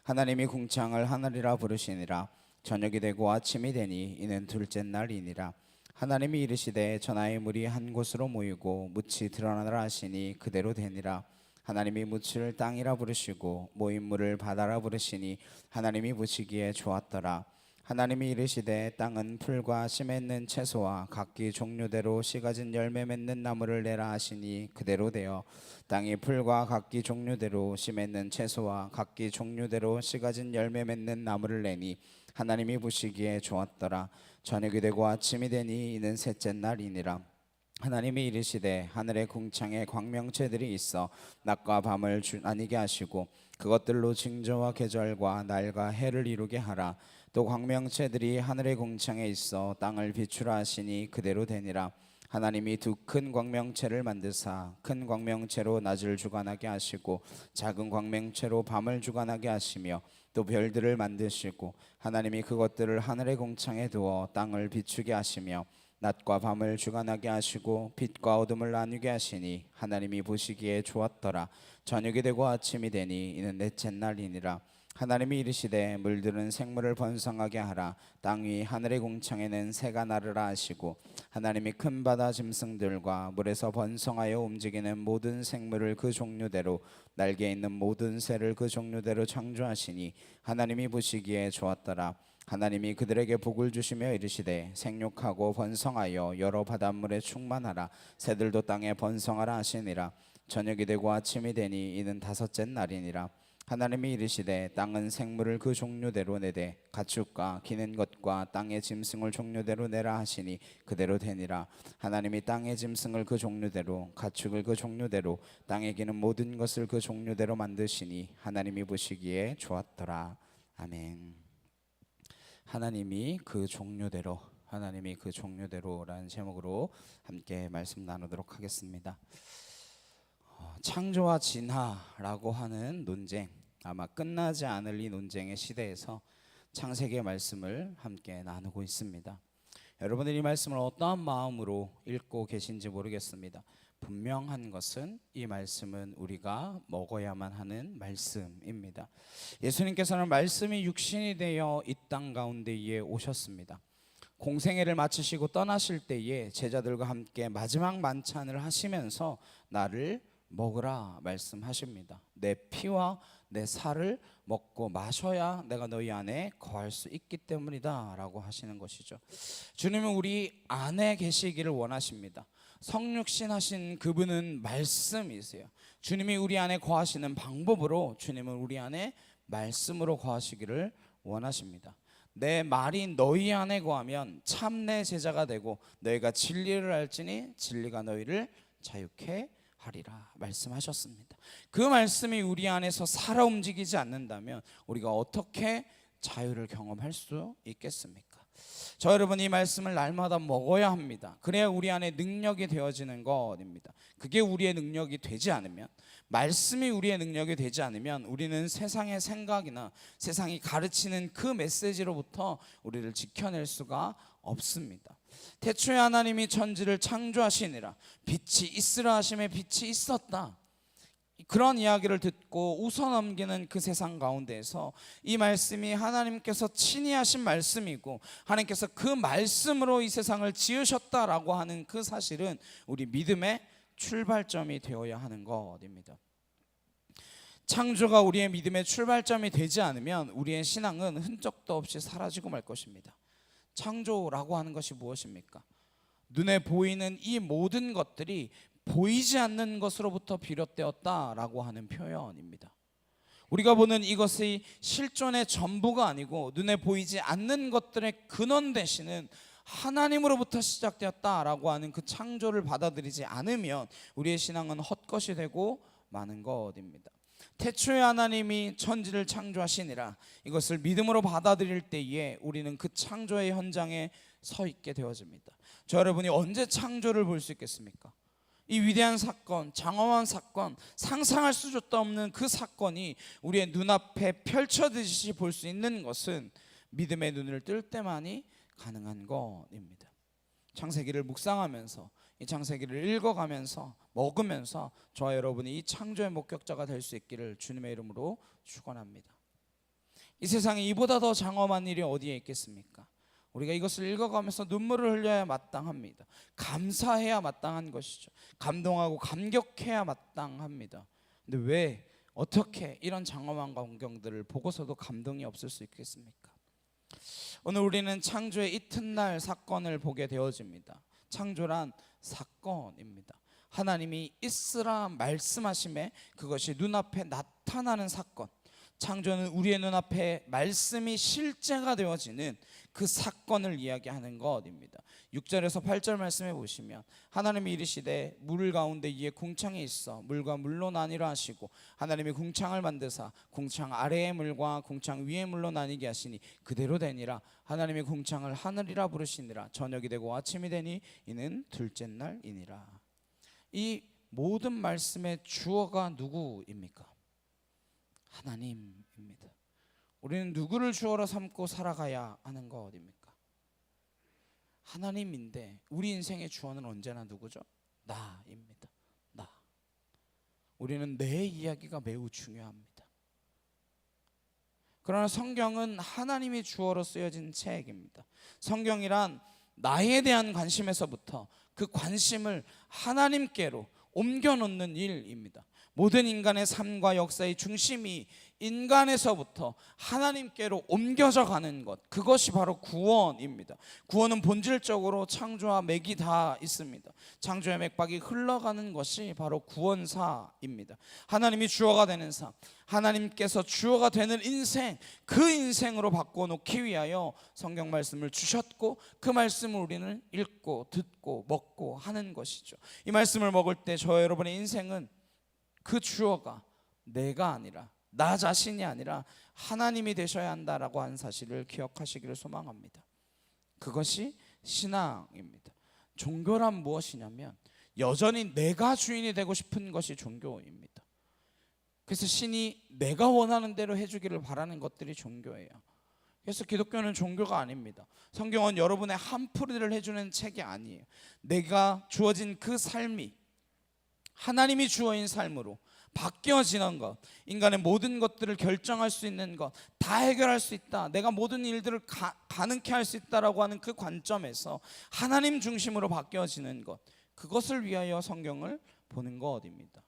하나님이 궁창을 하늘이라 부르시니라. 저녁이 되고 아침이 되니 이는 둘째 날이니라. 하나님이 이르시되 전하의 물이 한 곳으로 모이고 묻이 드러나라 하시니 그대로 되니라. 하나님이 묻을 땅이라 부르시고 모인 물을 바다라 부르시니 하나님이 보시기에 좋았더라. 하나님이 이르시되 땅은 풀과 씨 맺는 채소와 각기 종류대로 씨 가진 열매 맺는 나무를 내라 하시니 그대로 되어 땅이 풀과 각기 종류대로 씨 맺는 채소와 각기 종류대로 씨 가진 열매 맺는 나무를 내니 하나님이 보시기에 좋았더라. 저녁이 되고 아침이 되니 이는 셋째 날이니라. 하나님이 이르시되 하늘의 궁창에 광명체들이 있어 낮과 밤을 나뉘게 하시고 그것들로 징조와 계절과 날과 해를 이루게 하라. 또 광명체들이 하늘의 궁창에 있어 땅을 비추라 하시니 그대로 되니라. 하나님이 두 큰 광명체를 만드사 큰 광명체로 낮을 주관하게 하시고 작은 광명체로 밤을 주관하게 하시며 또 별들을 만드시고 하나님이 그것들을 하늘의 궁창에 두어 땅을 비추게 하시며 낮과 밤을 주관하게 하시고 빛과 어둠을 나누게 하시니 하나님이 보시기에 좋았더라. 저녁이 되고 아침이 되니 이는 넷째 날이니라. 하나님이 이르시되 물들은 생물을 번성하게 하라. 땅 위 하늘의 궁창에는 새가 나르라 하시고 하나님이 큰 바다 짐승들과 물에서 번성하여 움직이는 모든 생물을 그 종류대로 날개 있는 모든 새를 그 종류대로 창조하시니 하나님이 보시기에 좋았더라. 하나님이 그들에게 복을 주시며 이르시되 생육하고 번성하여 여러 바닷물에 충만하라. 새들도 땅에 번성하라 하시니라. 저녁이 되고 아침이 되니 이는 다섯째 날이니라. 하나님이 이르시되 땅은 생물을 그 종류대로 내되 가축과 기는 것과 땅의 짐승을 종류대로 내라 하시니 그대로 되니라. 하나님이 땅의 짐승을 그 종류대로 가축을 그 종류대로 땅에 기는 모든 것을 그 종류대로 만드시니 하나님이 보시기에 좋았더라. 아멘. 하나님이 그 종류대로라는 제목으로 함께 말씀 나누도록 하겠습니다. 창조와 진화라고 하는 논쟁, 아마 끝나지 않을 이 논쟁의 시대에서 창세기의 말씀을 함께 나누고 있습니다. 여러분들이 이 말씀을 어떠한 마음으로 읽고 계신지 모르겠습니다. 분명한 것은 이 말씀은 우리가 먹어야만 하는 말씀입니다. 예수님께서는 말씀이 육신이 되어 이 땅 가운데에 오셨습니다. 공생애를 마치시고 떠나실 때에 제자들과 함께 마지막 만찬을 하시면서 나를 먹으라 말씀하십니다. 내 피와 내 살을 먹고 마셔야 내가 너희 안에 거할 수 있기 때문이다 라고 하시는 것이죠. 주님은 우리 안에 계시기를 원하십니다. 성육신 하신 그분은 말씀이세요. 주님이 우리 안에 거하시는 방법으로 주님은 우리 안에 말씀으로 거하시기를 원하십니다. 내 말이 너희 안에 거하면 참 내 제자가 되고 너희가 진리를 알지니 진리가 너희를 자유케 하리라 말씀하셨습니다. 그 말씀이 우리 안에서 살아 움직이지 않는다면 우리가 어떻게 자유를 경험할 수 있겠습니까? 저 여러분, 이 말씀을 날마다 먹어야 합니다. 그래야 우리 안에 능력이 되어지는 것입니다. 그게 우리의 능력이 되지 않으면, 말씀이 우리의 능력이 되지 않으면 우리는 세상의 생각이나 세상이 가르치는 그 메시지로부터 우리를 지켜낼 수가 없습니다. 태초에 하나님이 천지를 창조하시니라 빛이 있으라 하심에 빛이 있었다. 그런 이야기를 듣고 웃어넘기는 그 세상 가운데에서 이 말씀이 하나님께서 친히 하신 말씀이고 하나님께서 그 말씀으로 이 세상을 지으셨다라고 하는 그 사실은 우리 믿음의 출발점이 되어야 하는 것입니다. 창조가 우리의 믿음의 출발점이 되지 않으면 우리의 신앙은 흔적도 없이 사라지고 말 것입니다. 창조라고 하는 것이 무엇입니까? 눈에 보이는 이 모든 것들이 보이지 않는 것으로부터 비롯되었다라고 하는 표현입니다. 우리가 보는 이것이 실존의 전부가 아니고 눈에 보이지 않는 것들의 근원 되시는 하나님으로부터 시작되었다라고 하는 그 창조를 받아들이지 않으면 우리의 신앙은 헛것이 되고 마는 것입니다. 태초에 하나님이 천지를 창조하시니라, 이것을 믿음으로 받아들일 때에 우리는 그 창조의 현장에 서 있게 되어집니다. 저 여러분이 언제 창조를 볼 수 있겠습니까? 이 위대한 사건, 장엄한 사건, 상상할 수조차 없는 그 사건이 우리의 눈앞에 펼쳐지듯이 볼 수 있는 것은 믿음의 눈을 뜰 때만이 가능한 것입니다. 창세기를 묵상하면서, 이 창세기를 읽어가면서 먹으면서 저와 여러분이 이 창조의 목격자가 될 수 있기를 주님의 이름으로 축원합니다. 이 세상에 이보다 더 장엄한 일이 어디에 있겠습니까? 우리가 이것을 읽어가면서 눈물을 흘려야 마땅합니다. 감사해야 마땅한 것이죠. 감동하고 감격해야 마땅합니다. 근데 왜, 어떻게 이런 장엄한 광경들을 보고서도 감동이 없을 수 있겠습니까? 오늘 우리는 창조의 이튿날 사건을 보게 되어집니다. 창조란 사건입니다. 하나님이 있으라 말씀하심에 그것이 눈앞에 나타나는 사건. 창조는 우리의 눈앞에 말씀이 실제가 되어지는 그 사건을 이야기하는 것입니다. 6절에서 8절 말씀해 보시면 하나님이 이르시되 물 가운데 이에 궁창이 있어 물과 물로 나뉘라 하시고 하나님이 궁창을 만드사 궁창 아래의 물과 궁창 위의 물로 나뉘게 하시니 그대로 되니라. 하나님이 궁창을 하늘이라 부르시니라. 저녁이 되고 아침이 되니 이는 둘째 날이니라. 이 모든 말씀의 주어가 누구입니까? 하나님입니다. 우리는 누구를 주어로 삼고 살아가야 하는 것입니까? 하나님인데 우리 인생의 주어는 언제나 누구죠? 나입니다. 나. 우리는 내 이야기가 매우 중요합니다. 그러나 성경은 하나님이 주어로 쓰여진 책입니다. 성경이란 나에 대한 관심에서부터 그 관심을 하나님께로 옮겨놓는 일입니다. 모든 인간의 삶과 역사의 중심이 인간에서부터 하나님께로 옮겨져 가는 것, 그것이 바로 구원입니다. 구원은 본질적으로 창조와 맥이 다 있습니다. 창조의 맥박이 흘러가는 것이 바로 구원사입니다. 하나님이 주어가 되는 삶, 하나님께서 주어가 되는 인생, 그 인생으로 바꿔놓기 위하여 성경 말씀을 주셨고 그 말씀을 우리는 읽고 듣고 먹고 하는 것이죠. 이 말씀을 먹을 때 저와 여러분의 인생은 그 주어가 내가 아니라, 나 자신이 아니라 하나님이 되셔야 한다라고 하는 사실을 기억하시기를 소망합니다. 그것이 신앙입니다. 종교란 무엇이냐면 여전히 내가 주인이 되고 싶은 것이 종교입니다. 그래서 신이 내가 원하는 대로 해주기를 바라는 것들이 종교예요. 그래서 기독교는 종교가 아닙니다. 성경은 여러분의 한풀이를 해주는 책이 아니에요. 내가 주어진 그 삶이 하나님이 주어인 삶으로 바뀌어지는 것, 인간의 모든 것들을 결정할 수 있는 것, 다 해결할 수 있다, 내가 모든 일들을 가능케 할 수 있다라고 하는 그 관점에서 하나님 중심으로 바뀌어지는 것, 그것을 위하여 성경을 보는 것입니다.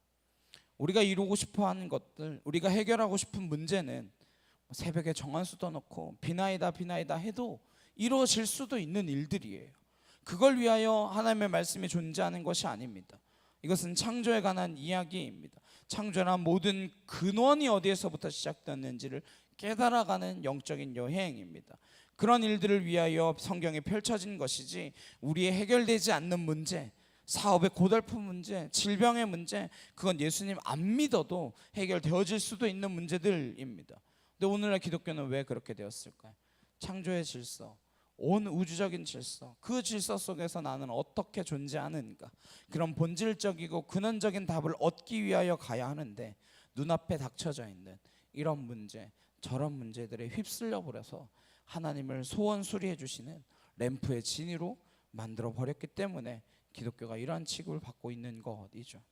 우리가 이루고 싶어하는 것들, 우리가 해결하고 싶은 문제는 새벽에 정한수 떠놓고 비나이다 해도 이루어질 수도 있는 일들이에요. 그걸 위하여 하나님의 말씀이 존재하는 것이 아닙니다. 이것은 창조에 관한 이야기입니다. 창조란 모든 근원이 어디에서부터 시작됐는지를 깨달아가는 영적인 여행입니다. 그런 일들을 위하여 성경에 펼쳐진 것이지 우리의 해결되지 않는 문제, 사업의 고달픈 문제, 질병의 문제, 그건 예수님 안 믿어도 해결되어질 수도 있는 문제들입니다. 근데 오늘날 기독교는 왜 그렇게 되었을까요? 창조의 질서, 온 우주적인 질서, 그 질서 속에서 나는 어떻게 존재하는가, 그런 본질적이고 근원적인 답을 얻기 위하여 가야 하는데 눈앞에 닥쳐져 있는 이런 문제, 저런 문제들에 휩쓸려 버려서 하나님을 소원수리해 주시는 램프의 진위로 만들어 버렸기 때문에 기독교가 이러한 취급을 받고 있는 것이죠.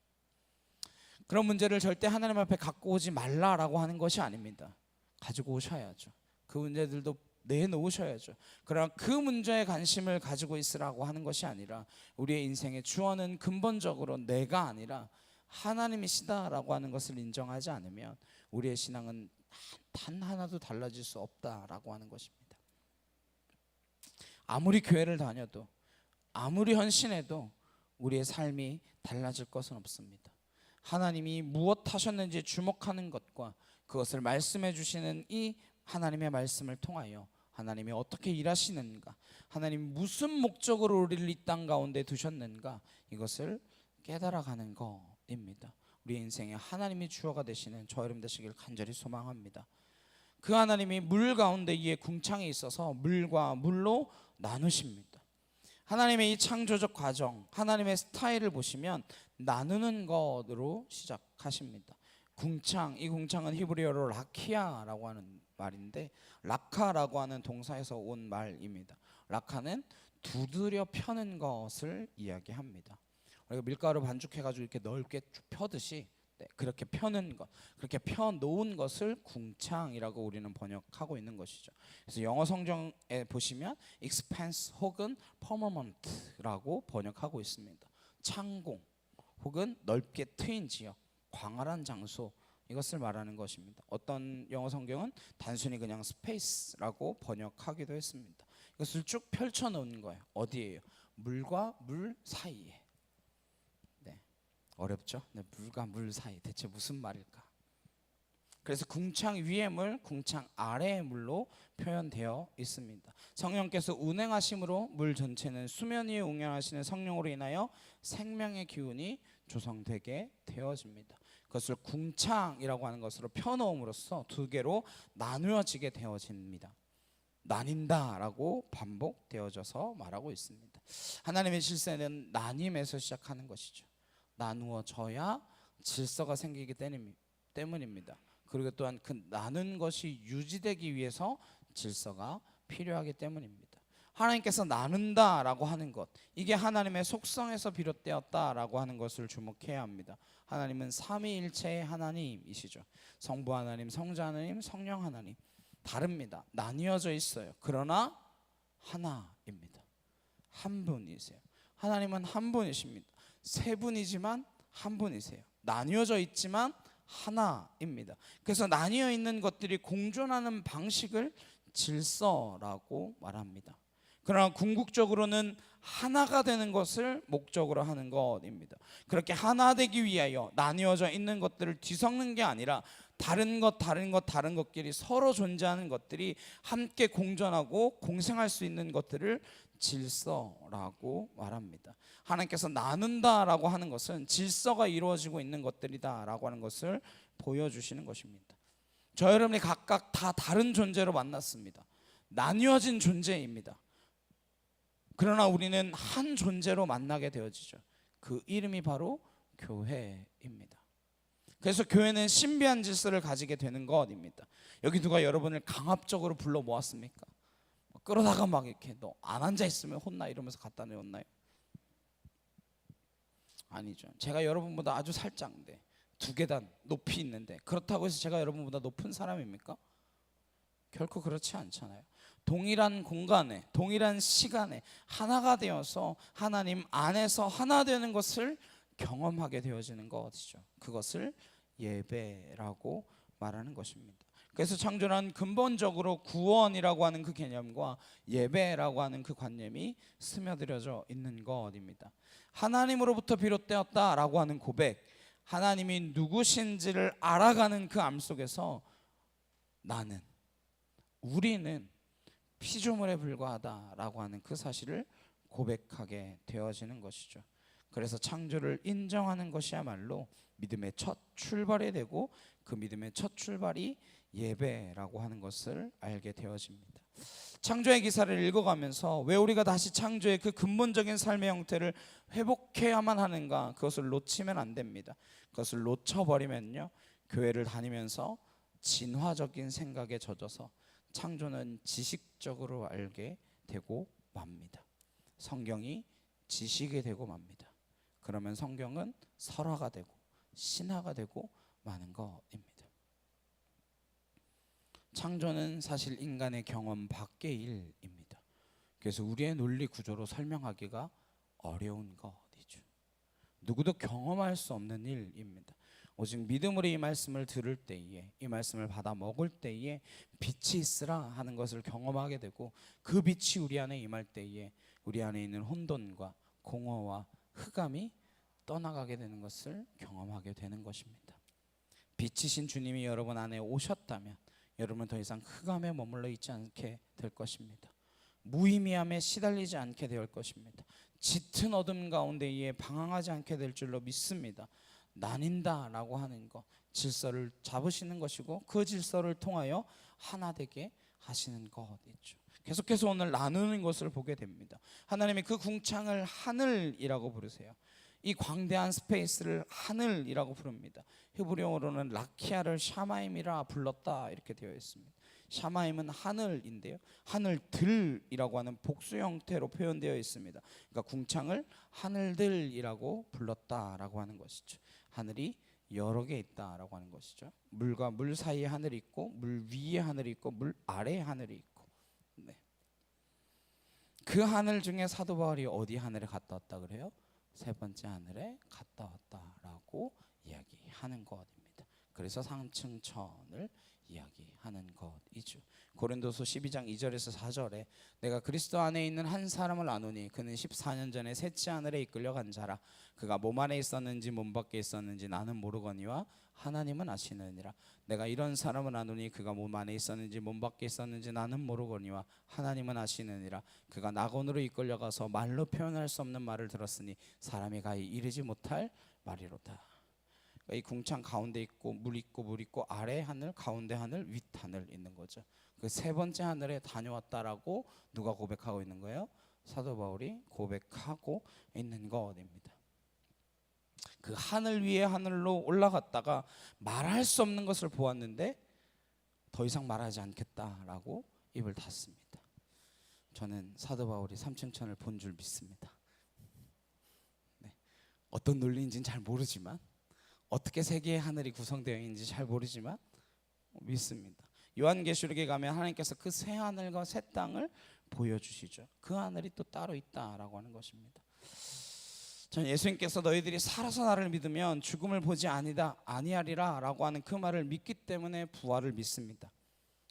그런 문제를 절대 하나님 앞에 갖고 오지 말라라고 하는 것이 아닙니다. 가지고 오셔야죠. 그 문제들도 내놓으셔야죠. 그러나 그 문제에 관심을 가지고 있으라고 하는 것이 아니라 우리의 인생의 주어는 근본적으로 내가 아니라 하나님이시다라고 하는 것을 인정하지 않으면 우리의 신앙은 단 하나도 달라질 수 없다라고 하는 것입니다. 아무리 교회를 다녀도 아무리 헌신해도 우리의 삶이 달라질 것은 없습니다. 하나님이 무엇 하셨는지 주목하는 것과 그것을 말씀해 주시는 이 하나님의 말씀을 통하여 하나님이 어떻게 일하시는가, 하나님이 무슨 목적으로 우리를 이 땅 가운데 두셨는가, 이것을 깨달아가는 것입니다. 우리 인생에 하나님이 주어가 되시는 저 여러분 되시길 간절히 소망합니다. 그 하나님이 물 가운데 이에 궁창이 있어서 물과 물로 나누십니다. 하나님의 이 창조적 과정, 하나님의 스타일을 보시면 나누는 것으로 시작하십니다. 궁창, 이 궁창은 히브리어로 라키아라고 하는 말인데, 라카라고 하는 동사에서 온 말입니다. 라카는 두드려 펴는 것을 이야기합니다. 우리가 밀가루 반죽해가지고 이렇게 넓게 펴듯이 그렇게 펴는 것, 그렇게 펴 놓은 것을 궁창이라고 우리는 번역하고 있는 것이죠. 그래서 영어 성경에 보시면 expanse 혹은 firmament라고 번역하고 있습니다. 창공 혹은 넓게 트인 지역, 광활한 장소, 이것을 말하는 것입니다. 어떤 영어 성경은 단순히 그냥 space라고 번역하기도 했습니다. 이것을 쭉 펼쳐 놓은 거예요. 어디에요? 물과 물 사이에. 어렵죠? 물과 물 사이, 대체 무슨 말일까? 그래서 궁창 위의 물, 궁창 아래의 물로 표현되어 있습니다. 성령께서 운행하심으로 물 전체는 수면 위에 운행하시는 성령으로 인하여 생명의 기운이 조성되게 되어집니다. 그것을 궁창이라고 하는 것으로 펴놓음으로써 두 개로 나누어지게 되어집니다. 나뉜다라고 반복되어져서 말하고 있습니다. 하나님의 질서는 나님에서 시작하는 것이죠. 나누어져야 질서가 생기기 때문입니다. 그리고 또한 그 나눈 것이 유지되기 위해서 질서가 필요하기 때문입니다. 하나님께서 나눈다라고 하는 것, 이게 하나님의 속성에서 비롯되었다라고 하는 것을 주목해야 합니다. 하나님은 삼위일체의 하나님이시죠. 성부 하나님, 성자 하나님, 성령 하나님, 다릅니다. 나뉘어져 있어요. 그러나 하나입니다. 한 분이세요. 하나님은 한 분이십니다. 세 분이지만 한 분이세요. 나뉘어져 있지만 하나입니다. 그래서 나뉘어 있는 것들이 공존하는 방식을 질서라고 말합니다. 그러나 궁극적으로는 하나가 되는 것을 목적으로 하는 것입니다. 그렇게 하나 되기 위하여 나뉘어져 있는 것들을 뒤섞는 게 아니라 다른 것끼리 서로 존재하는 것들이 함께 공존하고 공생할 수 있는 것들을 질서라고 말합니다. 하나님께서 나눈다라고 하는 것은 질서가 이루어지고 있는 것들이다라고 하는 것을 보여주시는 것입니다. 저 여러분이 각각 다 다른 존재로 만났습니다. 나뉘어진 존재입니다. 그러나 우리는 한 존재로 만나게 되어지죠. 그 이름이 바로 교회입니다. 그래서 교회는 신비한 질서를 가지게 되는 것입니다. 여기 누가 여러분을 강압적으로 불러 모았습니까? 끌어다가 막 이렇게 너 안 앉아 있으면 혼나 이러면서 갖다 내었나요? 아니죠. 제가 여러분보다 아주 살짝인데 두 계단 높이 있는데 그렇다고 해서 제가 여러분보다 높은 사람입니까? 결코 그렇지 않잖아요. 동일한 공간에, 동일한 시간에 하나가 되어서 하나님 안에서 하나 되는 것을 경험하게 되어지는 것이죠. 그것을 예배라고 말하는 것입니다. 그래서 창조는 근본적으로 구원이라고 하는 그 개념과 예배라고 하는 그 관념이 스며들어져 있는 것입니다. 하나님으로부터 비롯되었다라고 하는 고백, 하나님이 누구신지를 알아가는 그 암 속에서 나는, 우리는 피조물에 불과하다라고 하는 그 사실을 고백하게 되어지는 것이죠. 그래서 창조를 인정하는 것이야말로 믿음의 첫 출발이 되고 그 믿음의 첫 출발이 예배라고 하는 것을 알게 되어집니다. 창조의 기사를 읽어가면서 왜 우리가 다시 창조의 그 근본적인 삶의 형태를 회복해야만 하는가, 그것을 놓치면 안 됩니다. 그것을 놓쳐버리면요, 교회를 다니면서 진화적인 생각에 젖어서 창조는 지식적으로 알게 되고 맙니다. 성경이 지식이 되고 맙니다. 그러면 성경은 설화가 되고 신화가 되고 마는 것입니다. 창조는 사실 인간의 경험 밖의 일입니다. 그래서 우리의 논리 구조로 설명하기가 어려운 것이죠. 누구도 경험할 수 없는 일입니다. 오직 믿음으로 이 말씀을 들을 때에, 이 말씀을 받아 먹을 때에 빛이 있으라 하는 것을 경험하게 되고, 그 빛이 우리 안에 임할 때에 우리 안에 있는 혼돈과 공허와 흑암이 떠나가게 되는 것을 경험하게 되는 것입니다. 빛이신 주님이 여러분 안에 오셨다면 여러분은 더 이상 흑암에 머물러 있지 않게 될 것입니다. 무의미함에 시달리지 않게 될 것입니다. 짙은 어둠 가운데에 방황하지 않게 될 줄로 믿습니다. 나뉜다라고 하는 것, 질서를 잡으시는 것이고, 그 질서를 통하여 하나 되게 하시는 것이죠. 계속해서 오늘 나누는 것을 보게 됩니다. 하나님이 그 궁창을 하늘이라고 부르세요. 이 광대한 스페이스를 하늘이라고 부릅니다. 히브리어로는 라키아를 샤마임이라 불렀다 이렇게 되어 있습니다. 샤마임은 하늘인데요, 하늘들이라고 하는 복수 형태로 표현되어 있습니다. 그러니까 궁창을 하늘들이라고 불렀다라고 하는 것이죠. 하늘이 여러 개 있다라고 하는 것이죠. 물과 물 사이에 하늘이 있고, 물 위에 하늘이 있고, 물 아래에 하늘이 있고. 네. 그 하늘 중에 사도 바울이 어디 하늘에 갔다 왔다 그래요? 세 번째 하늘에 갔다 왔다라고 이야기하는 것입니다. 그래서 상층천을 이야기하는 것이죠. 고린도서 12장 2절에서 4절에 내가 그리스도 안에 있는 한 사람을 아노니 그는 14년 전에 셋째 하늘에 이끌려간 자라. 그가 몸 안에 있었는지 몸 밖에 있었는지 나는 모르거니와 하나님은 아시느니라. 내가 이런 사람을 아노니 그가 몸 안에 있었는지 몸 밖에 있었는지 나는 모르거니와 하나님은 아시느니라. 그가 낙원으로 이끌려가서 말로 표현할 수 없는 말을 들었으니 사람이 가히 이르지 못할 말이로다. 이 궁창 가운데 있고 물 있고 물 있고 아래 하늘, 가운데 하늘, 윗 하늘 있는 거죠. 그 세 번째 하늘에 다녀왔다라고 누가 고백하고 있는 거예요? 사도 바울이 고백하고 있는 것입니다. 그 하늘 위에 하늘로 올라갔다가 말할 수 없는 것을 보았는데 더 이상 말하지 않겠다라고 입을 닫습니다. 저는 사도 바울이 삼층천을 본 줄 믿습니다. 네. 어떤 논리인지는 잘 모르지만, 어떻게 세계의 하늘이 구성되어 있는지 잘 모르지만 믿습니다. 요한계시록에 가면 하나님께서 그 새 하늘과 새 땅을 보여주시죠. 그 하늘이 또 따로 있다라고 하는 것입니다. 전 예수님께서 너희들이 살아서 나를 믿으면 죽음을 보지 아니하리라 라고 하는 그 말을 믿기 때문에 부활을 믿습니다.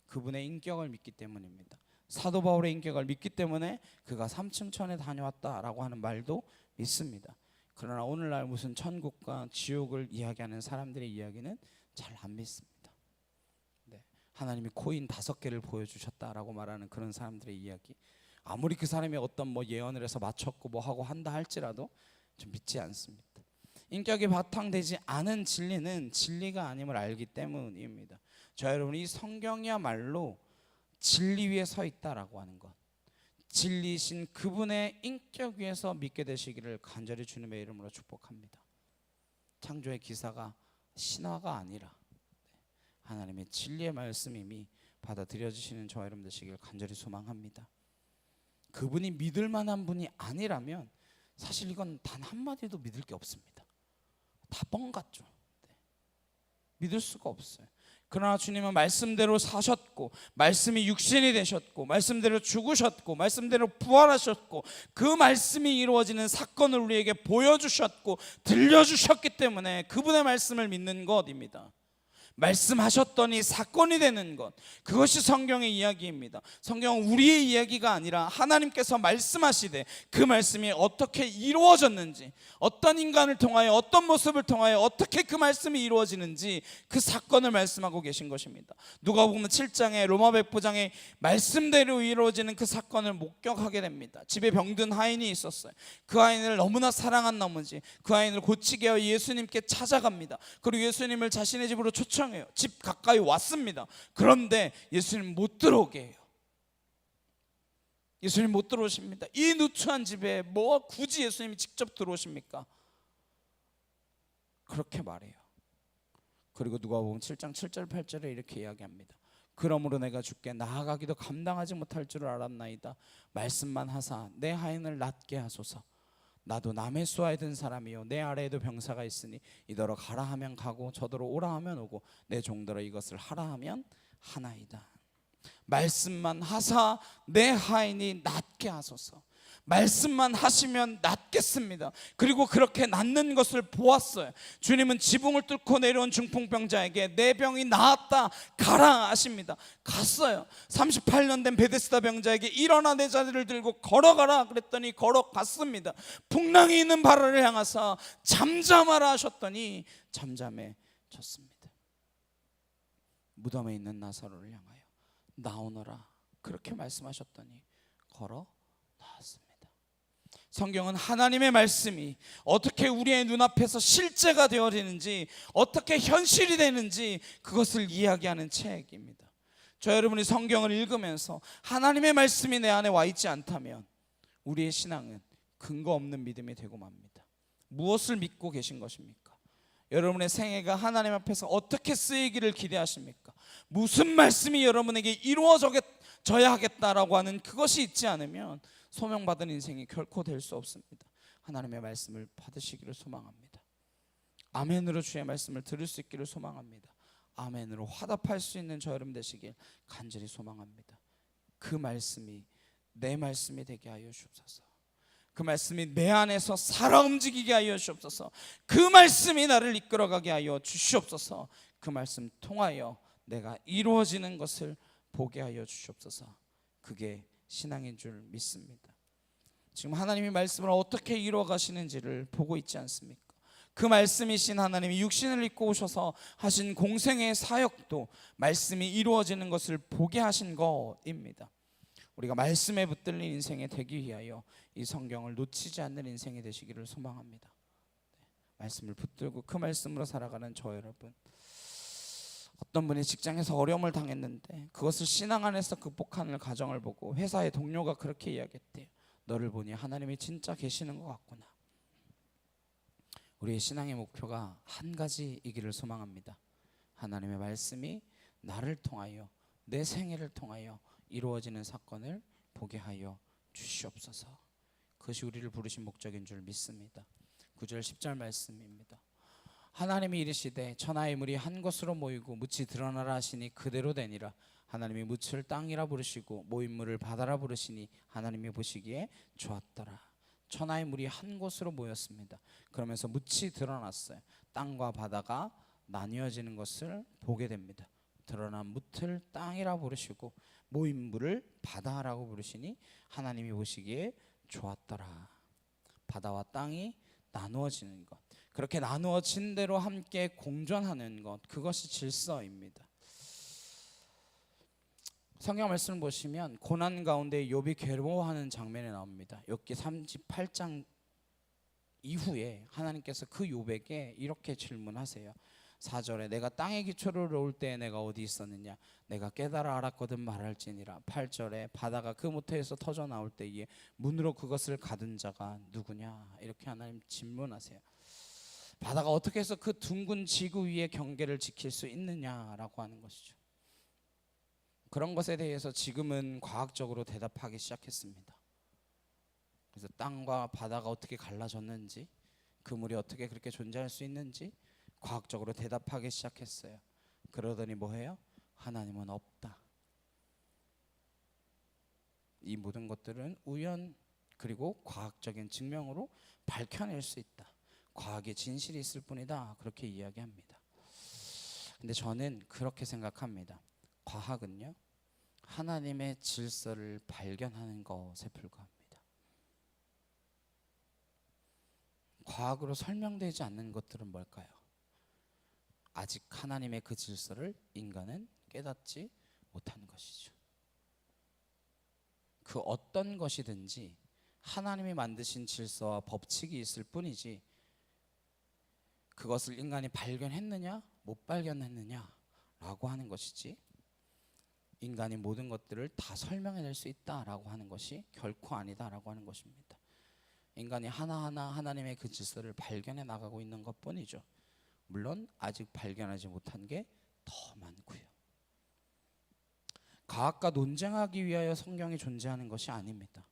그분의 인격을 믿기 때문입니다. 사도 바울의 인격을 믿기 때문에 그가 삼층천에 다녀왔다라고 하는 말도 믿습니다. 그러나 오늘날 무슨 천국과 지옥을 이야기하는 사람들의 이야기는 잘 안 믿습니다. 네. 하나님이 코인 5개를 보여주셨다라고 말하는 그런 사람들의 이야기, 아무리 그 사람이 어떤 뭐 예언을 해서 맞췄고 뭐 하고 한다 할지라도 좀 믿지 않습니다. 인격이 바탕되지 않은 진리는 진리가 아님을 알기 때문입니다. 저 여러분, 이 성경이야말로 진리 위에 서 있다라고 하는 것, 진리신 그분의 인격 위에서 믿게 되시기를 간절히 주님의 이름으로 축복합니다. 창조의 기사가 신화가 아니라 하나님의 진리의 말씀임이 받아들여지시는 저와 여러분 되시기를 간절히 소망합니다. 그분이 믿을 만한 분이 아니라면 사실 이건 단 한마디도 믿을 게 없습니다. 다 뻥 같죠. 네. 믿을 수가 없어요. 그러나 주님은 말씀대로 사셨고, 말씀이 육신이 되셨고, 말씀대로 죽으셨고, 말씀대로 부활하셨고, 그 말씀이 이루어지는 사건을 우리에게 보여주셨고 들려주셨기 때문에 그분의 말씀을 믿는 것입니다. 말씀하셨더니 사건이 되는 것, 그것이 성경의 이야기입니다. 성경은 우리의 이야기가 아니라 하나님께서 말씀하시되 그 말씀이 어떻게 이루어졌는지, 어떤 인간을 통하여, 어떤 모습을 통하여 어떻게 그 말씀이 이루어지는지 그 사건을 말씀하고 계신 것입니다. 누가복음 7장에 로마 백부장의 말씀대로 이루어지는 그 사건을 목격하게 됩니다. 집에 병든 하인이 있었어요. 그 하인을 너무나 사랑한 나머지 그 하인을 고치게 하여 예수님께 찾아갑니다. 그리고 예수님을 자신의 집으로 초청해요. 집 가까이 왔습니다. 그런데 예수님 못 들어오게 해요. 예수님 못 들어오십니다. 이 누추한 집에 뭐 굳이 예수님이 직접 들어오십니까? 그렇게 말해요. 그리고 누가복음 7장 7절 8절에 이렇게 이야기합니다. 그러므로 내가 주께 나아가기도 감당하지 못할 줄 알았나이다. 말씀만 하사 내 하인을 낫게 하소서. 나도 남의 수하에 든 사람이요 내 아래에도 병사가 있으니 이더러 가라 하면 가고 저더러 오라 하면 오고 내 종더러 이것을 하라 하면 하나이다. 말씀만 하사 내 하인이 낫게 하소서. 말씀만 하시면 낫겠습니다. 그리고 그렇게 낫는 것을 보았어요. 주님은 지붕을 뚫고 내려온 중풍병자에게 내 병이 나았다 가라 하십니다. 갔어요. 38년 된 베데스다 병자에게 일어나 내 자리를 들고 걸어가라 그랬더니 걸어갔습니다. 풍랑이 있는 바다를 향하사 잠잠하라 하셨더니 잠잠해졌습니다. 무덤에 있는 나사로를 향하여 나오너라 그렇게 말씀하셨더니 걸어 나왔습니다. 성경은 하나님의 말씀이 어떻게 우리의 눈앞에서 실제가 되어지는지, 어떻게 현실이 되는지 그것을 이야기하는 책입니다. 저 여러분이 성경을 읽으면서 하나님의 말씀이 내 안에 와 있지 않다면 우리의 신앙은 근거 없는 믿음이 되고 맙니다. 무엇을 믿고 계신 것입니까? 여러분의 생애가 하나님 앞에서 어떻게 쓰이기를 기대하십니까? 무슨 말씀이 여러분에게 이루어져야 하겠다라고 하는 그것이 있지 않으면 소명받은 인생이 결코 될 수 없습니다. 하나님의 말씀을 받으시기를 소망합니다. 아멘으로 주의 말씀을 들을 수 있기를 소망합니다. 아멘으로 화답할 수 있는 저 여러분 되시길 간절히 소망합니다. 그 말씀이 내 말씀이 되게 하여 주옵소서. 그 말씀이 내 안에서 살아 움직이게 하여 주옵소서. 그 말씀이 나를 이끌어가게 하여 주시옵소서. 그 말씀 통하여 내가 이루어지는 것을 보게 하여 주시옵소서. 그게 신앙인 줄 믿습니다. 지금 하나님이 말씀을 어떻게 이루어 가시는지를 보고 있지 않습니까? 그 말씀이신 하나님이 육신을 입고 오셔서 하신 공생의 사역도 말씀이 이루어지는 것을 보게 하신 것입니다. 우리가 말씀에 붙들린 인생이 되기 위하여 이 성경을 놓치지 않는 인생이 되시기를 소망합니다. 말씀을 붙들고 그 말씀으로 살아가는 저 여러분, 어떤 분이 직장에서 어려움을 당했는데 그것을 신앙 안에서 극복하는 가정을 보고 회사의 동료가 그렇게 이야기했대요. 너를 보니 하나님이 진짜 계시는 것 같구나. 우리의 신앙의 목표가 한 가지이기를 소망합니다. 하나님의 말씀이 나를 통하여 내 생애를 통하여 이루어지는 사건을 보게 하여 주시옵소서. 그것이 우리를 부르신 목적인 줄 믿습니다. 9절 10절 말씀입니다. 하나님이 이르시되 천하의 물이 한 곳으로 모이고 묻이 드러나라 하시니 그대로 되니라. 하나님이 묻을 땅이라 부르시고 모인 물을 바다라 부르시니 하나님이 보시기에 좋았더라. 천하의 물이 한 곳으로 모였습니다. 그러면서 묻이 드러났어요. 땅과 바다가 나뉘어지는 것을 보게 됩니다. 드러난 묻을 땅이라 부르시고 모인 물을 바다라고 부르시니 하나님이 보시기에 좋았더라. 바다와 땅이 나누어지는 것, 그렇게 나누어진 대로 함께 공존하는 것, 그것이 질서입니다. 성경 말씀을 보시면 고난 가운데 욥이 괴로워하는 장면이 나옵니다. 욥기 38장 이후에 하나님께서 그 욥에게 이렇게 질문하세요. 4절에 내가 땅의 기초를 놓을 때에 내가 어디 있었느냐, 내가 깨달아 알았거든 말할지니라. 8절에 바다가 그 모태에서 터져 나올 때에 문으로 그것을 가둔 자가 누구냐, 이렇게 하나님 질문하세요. 바다가 어떻게 해서 그 둥근 지구 위의 경계를 지킬 수 있느냐라고 하는 것이죠. 그런 것에 대해서 지금은 과학적으로 대답하기 시작했습니다. 그래서 땅과 바다가 어떻게 갈라졌는지, 그물이 어떻게 그렇게 존재할 수 있는지 과학적으로 대답하기 시작했어요. 그러더니 뭐해요? 하나님은 없다. 이 모든 것들은 우연 그리고 과학적인 증명으로 밝혀낼 수 있다. 과학의 진실이 있을 뿐이다. 그렇게 이야기합니다. 근데 저는 그렇게 생각합니다. 과학은요, 하나님의 질서를 발견하는 것에 불과합니다. 과학으로 설명되지 않는 것들은 뭘까요? 아직 하나님의 그 질서를 인간은 깨닫지 못한 것이죠. 그 어떤 것이든지 하나님이 만드신 질서와 법칙이 있을 뿐이지, 그것을 인간이 발견했느냐 못 발견했느냐 라고 하는 것이지, 인간이 모든 것들을 다 설명해낼 수 있다라고 하는 것이 결코 아니다라고 하는 것입니다. 인간이 하나하나 하나님의 그 질서를 발견해 나가고 있는 것뿐이죠. 물론 아직 발견하지 못한 게 더 많고요. 과학과 논쟁하기 위하여 성경이 존재하는 것이 아닙니다.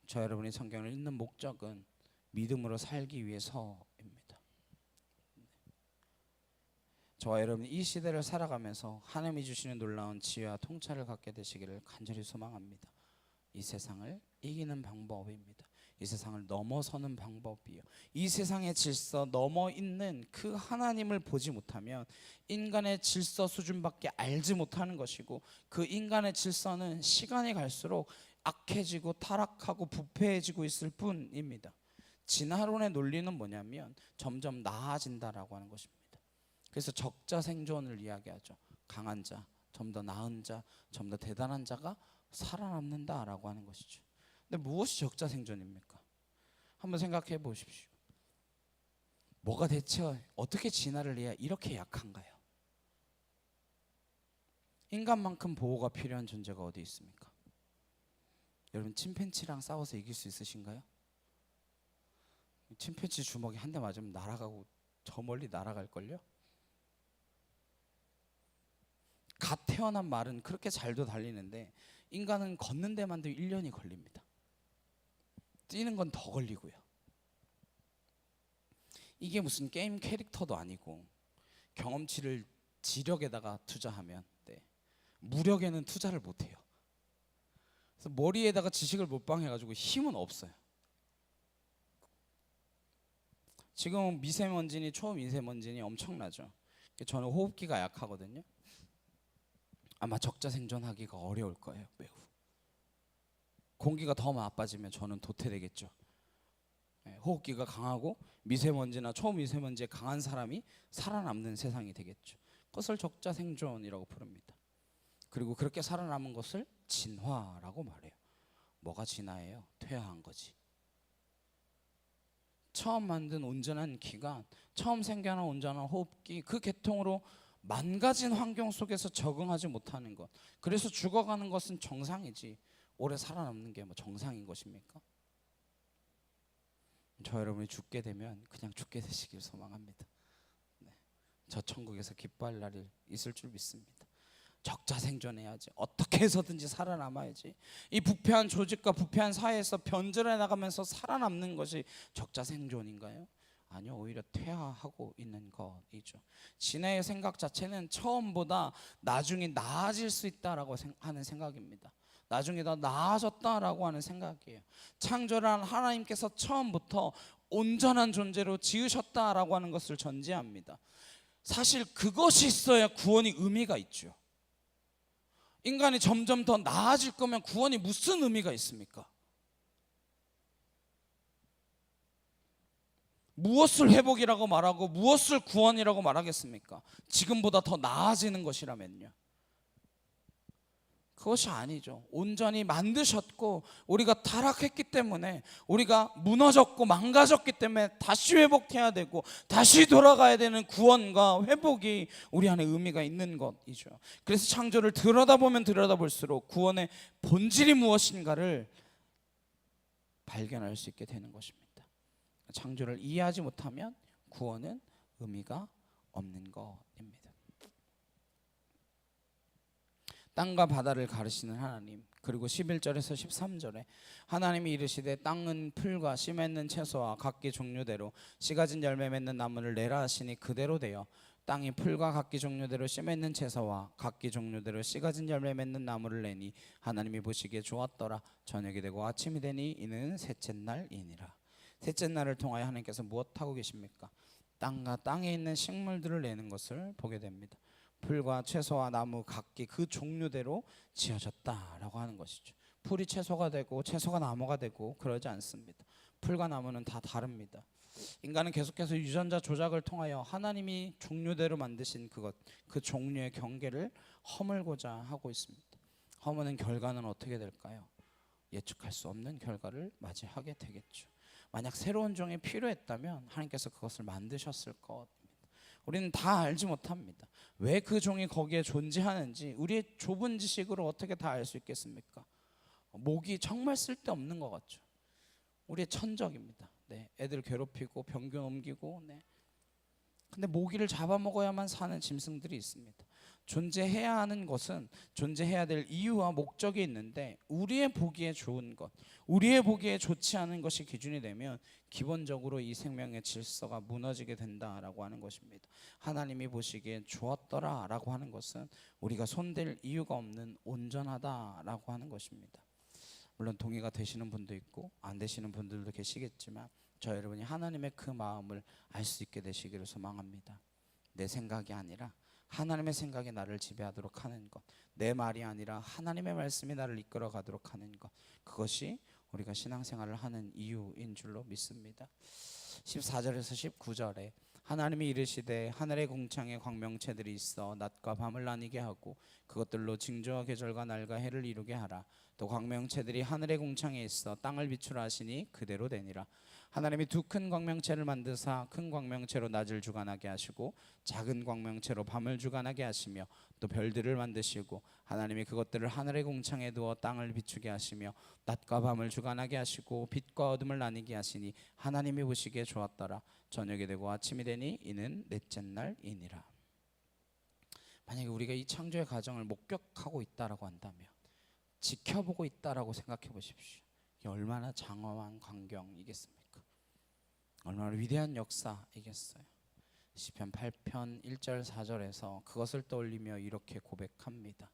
저 여러분이 성경을 읽는 목적은 믿음으로 살기 위해서입니다. 저와 여러분이 이 시대를 살아가면서 하나님이 주시는 놀라운 지혜와 통찰을 갖게 되시기를 간절히 소망합니다. 이 세상을 이기는 방법입니다. 이 세상을 넘어서는 방법이요. 이 세상의 질서 넘어 있는 그 하나님을 보지 못하면 인간의 질서 수준밖에 알지 못하는 것이고, 그 인간의 질서는 시간이 갈수록 악해지고 타락하고 부패해지고 있을 뿐입니다. 진화론의 논리는 뭐냐면 점점 나아진다라고 하는 것입니다. 그래서 적자생존을 이야기하죠. 강한 자, 좀 더 나은 자, 좀 더 대단한 자가 살아남는다라고 하는 것이죠. 근데 무엇이 적자생존입니까? 한번 생각해 보십시오. 뭐가 대체 어떻게 진화를 해야 이렇게 약한가요? 인간만큼 보호가 필요한 존재가 어디 있습니까? 여러분, 침팬지랑 싸워서 이길 수 있으신가요? 침팬지 주먹이 한 대 맞으면 날아가고 저 멀리 날아갈걸요? 갓 태어난 말은 그렇게 잘도 달리는데 인간은 걷는 데만도 1년이 걸립니다. 뛰는 건 더 걸리고요. 이게 무슨 게임 캐릭터도 아니고 경험치를 지력에다가 투자하면 무력에는 투자를 못해요. 그래서 머리에다가 지식을 몰빵해가지고 힘은 없어요. 지금 미세먼지니 초미세먼지니 엄청나죠. 저는 호흡기가 약하거든요. 아마 적자생존하기가 어려울 거예요. 매우. 공기가 더 나빠지면 저는 도태되겠죠. 호흡기가 강하고 미세먼지나 초미세먼지에 강한 사람이 살아남는 세상이 되겠죠. 그것을 적자생존이라고 부릅니다. 그리고 그렇게 살아남은 것을 진화라고 말해요. 뭐가 진화예요? 퇴화한 거지. 처음 만든 온전한 기관, 처음 생겨난 온전한 호흡기, 그 계통으로 망가진 환경 속에서 적응하지 못하는 것, 그래서 죽어가는 것은 정상이지 오래 살아남는 게 뭐 정상인 것입니까? 저 여러분이 죽게 되면 그냥 죽게 되시길 소망합니다. 저 천국에서 기뻐할 날이 있을 줄 믿습니다. 적자생존해야지. 어떻게 해서든지 살아남아야지. 이 부패한 조직과 부패한 사회에서 변절해 나가면서 살아남는 것이 적자생존인가요? 아니요, 오히려 퇴화하고 있는 것이죠. 진해의 생각 자체는 처음보다 나중에 나아질 수 있다라고 하는 생각입니다. 나중에 더 나아졌다라고 하는 생각이에요. 창조란 하나님께서 처음부터 온전한 존재로 지으셨다라고 하는 것을 전제합니다. 사실 그것이 있어야 구원이 의미가 있죠. 인간이 점점 더 나아질 거면 구원이 무슨 의미가 있습니까? 무엇을 회복이라고 말하고 무엇을 구원이라고 말하겠습니까? 지금보다 더 나아지는 것이라면요. 그것이 아니죠. 온전히 만드셨고 우리가 타락했기 때문에, 우리가 무너졌고 망가졌기 때문에 다시 회복해야 되고 다시 돌아가야 되는 구원과 회복이 우리 안에 의미가 있는 것이죠. 그래서 창조를 들여다보면 들여다볼수록 구원의 본질이 무엇인가를 발견할 수 있게 되는 것입니다. 창조를 이해하지 못하면 구원은 의미가 없는 것입니다. 땅과 바다를 가르시는 하나님, 그리고 11절에서 13절에 하나님이 이르시되 땅은 풀과 씨 맺는 채소와 각기 종류대로 씨 가진 열매 맺는 나무를 내라 하시니 그대로 되어 땅이 풀과 각기 종류대로 씨 맺는 채소와 각기 종류대로 씨 가진 열매 맺는 나무를 내니 하나님이 보시기에 좋았더라. 저녁이 되고 아침이 되니 이는 셋째 날이니라. 셋째 날을 통하여 하나님께서 무엇하고 계십니까? 땅과 땅에 있는 식물들을 내는 것을 보게 됩니다. 풀과 채소와 나무 각기 그 종류대로 지어졌다라고 하는 것이죠. 풀이 채소가 되고 채소가 나무가 되고 그러지 않습니다. 풀과 나무는 다 다릅니다. 인간은 계속해서 유전자 조작을 통하여 하나님이 종류대로 만드신 그 종류의 경계를 허물고자 하고 있습니다. 허무는 결과는 어떻게 될까요? 예측할 수 없는 결과를 맞이하게 되겠죠. 만약 새로운 종이 필요했다면 하나님께서 그것을 만드셨을 것입니다. 우리는 다 알지 못합니다. 왜 그 종이 거기에 존재하는지 우리의 좁은 지식으로 어떻게 다 알 수 있겠습니까? 목이 정말 쓸데없는 것 같죠. 우리의 천적입니다. 네, 애들 괴롭히고 병균 옮기고. 네. 근데 모기를 잡아먹어야만 사는 짐승들이 있습니다. 존재해야 하는 것은 존재해야 될 이유와 목적이 있는데 우리의 보기에 좋은 것, 우리의 보기에 좋지 않은 것이 기준이 되면 기본적으로 이 생명의 질서가 무너지게 된다라고 하는 것입니다. 하나님이 보시기에 좋았더라라고 하는 것은 우리가 손댈 이유가 없는 온전하다라고 하는 것입니다. 물론 동의가 되시는 분도 있고 안 되시는 분들도 계시겠지만 저 여러분이 하나님의 그 마음을 알 수 있게 되시기를 소망합니다. 내 생각이 아니라 하나님의 생각이 나를 지배하도록 하는 것, 내 말이 아니라 하나님의 말씀이 나를 이끌어 가도록 하는 것, 그것이 우리가 신앙생활을 하는 이유인 줄로 믿습니다. 14절에서 19절에 하나님이 이르시되 하늘의 궁창에 광명체들이 있어 낮과 밤을 나뉘게 하고 그것들로 징조와 계절과 날과 해를 이루게 하라. 또 광명체들이 하늘의 궁창에 있어 땅을 비추라 하시니 그대로 되니라. 하나님이 두 큰 광명체를 만드사 큰 광명체로 낮을 주관하게 하시고 작은 광명체로 밤을 주관하게 하시며 또 별들을 만드시고 하나님이 그것들을 하늘의 궁창에 두어 땅을 비추게 하시며 낮과 밤을 주관하게 하시고 빛과 어둠을 나뉘게 하시니 하나님이 보시기에 좋았더라. 저녁이 되고 아침이 되니 이는 넷째 날이니라. 만약에 우리가 이 창조의 과정을 목격하고 있다라고 한다면, 지켜보고 있다라고 생각해 보십시오. 이게 얼마나 장엄한 광경이겠습니까? 얼마나 위대한 역사이겠어요. 시편 8편 1절 4절에서 그것을 떠올리며 이렇게 고백합니다.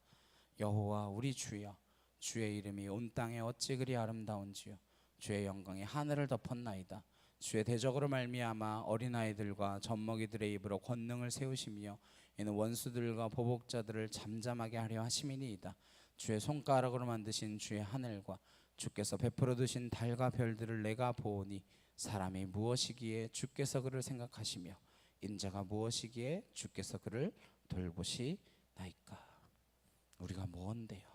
여호와 우리 주여, 주의 이름이 온 땅에 어찌 그리 아름다운지요. 주의 영광이 하늘을 덮었나이다. 주의 대적으로 말미암아 어린아이들과 젖먹이들의 입으로 권능을 세우시며 이는 원수들과 보복자들을 잠잠하게 하려 하심이니이다. 주의 손가락으로 만드신 주의 하늘과 주께서 베풀어 두신 달과 별들을 내가 보오니 사람이 무엇이기에 주께서 그를 생각하시며 인자가 무엇이기에 주께서 그를 돌보시나이까. 우리가 무엇인데요?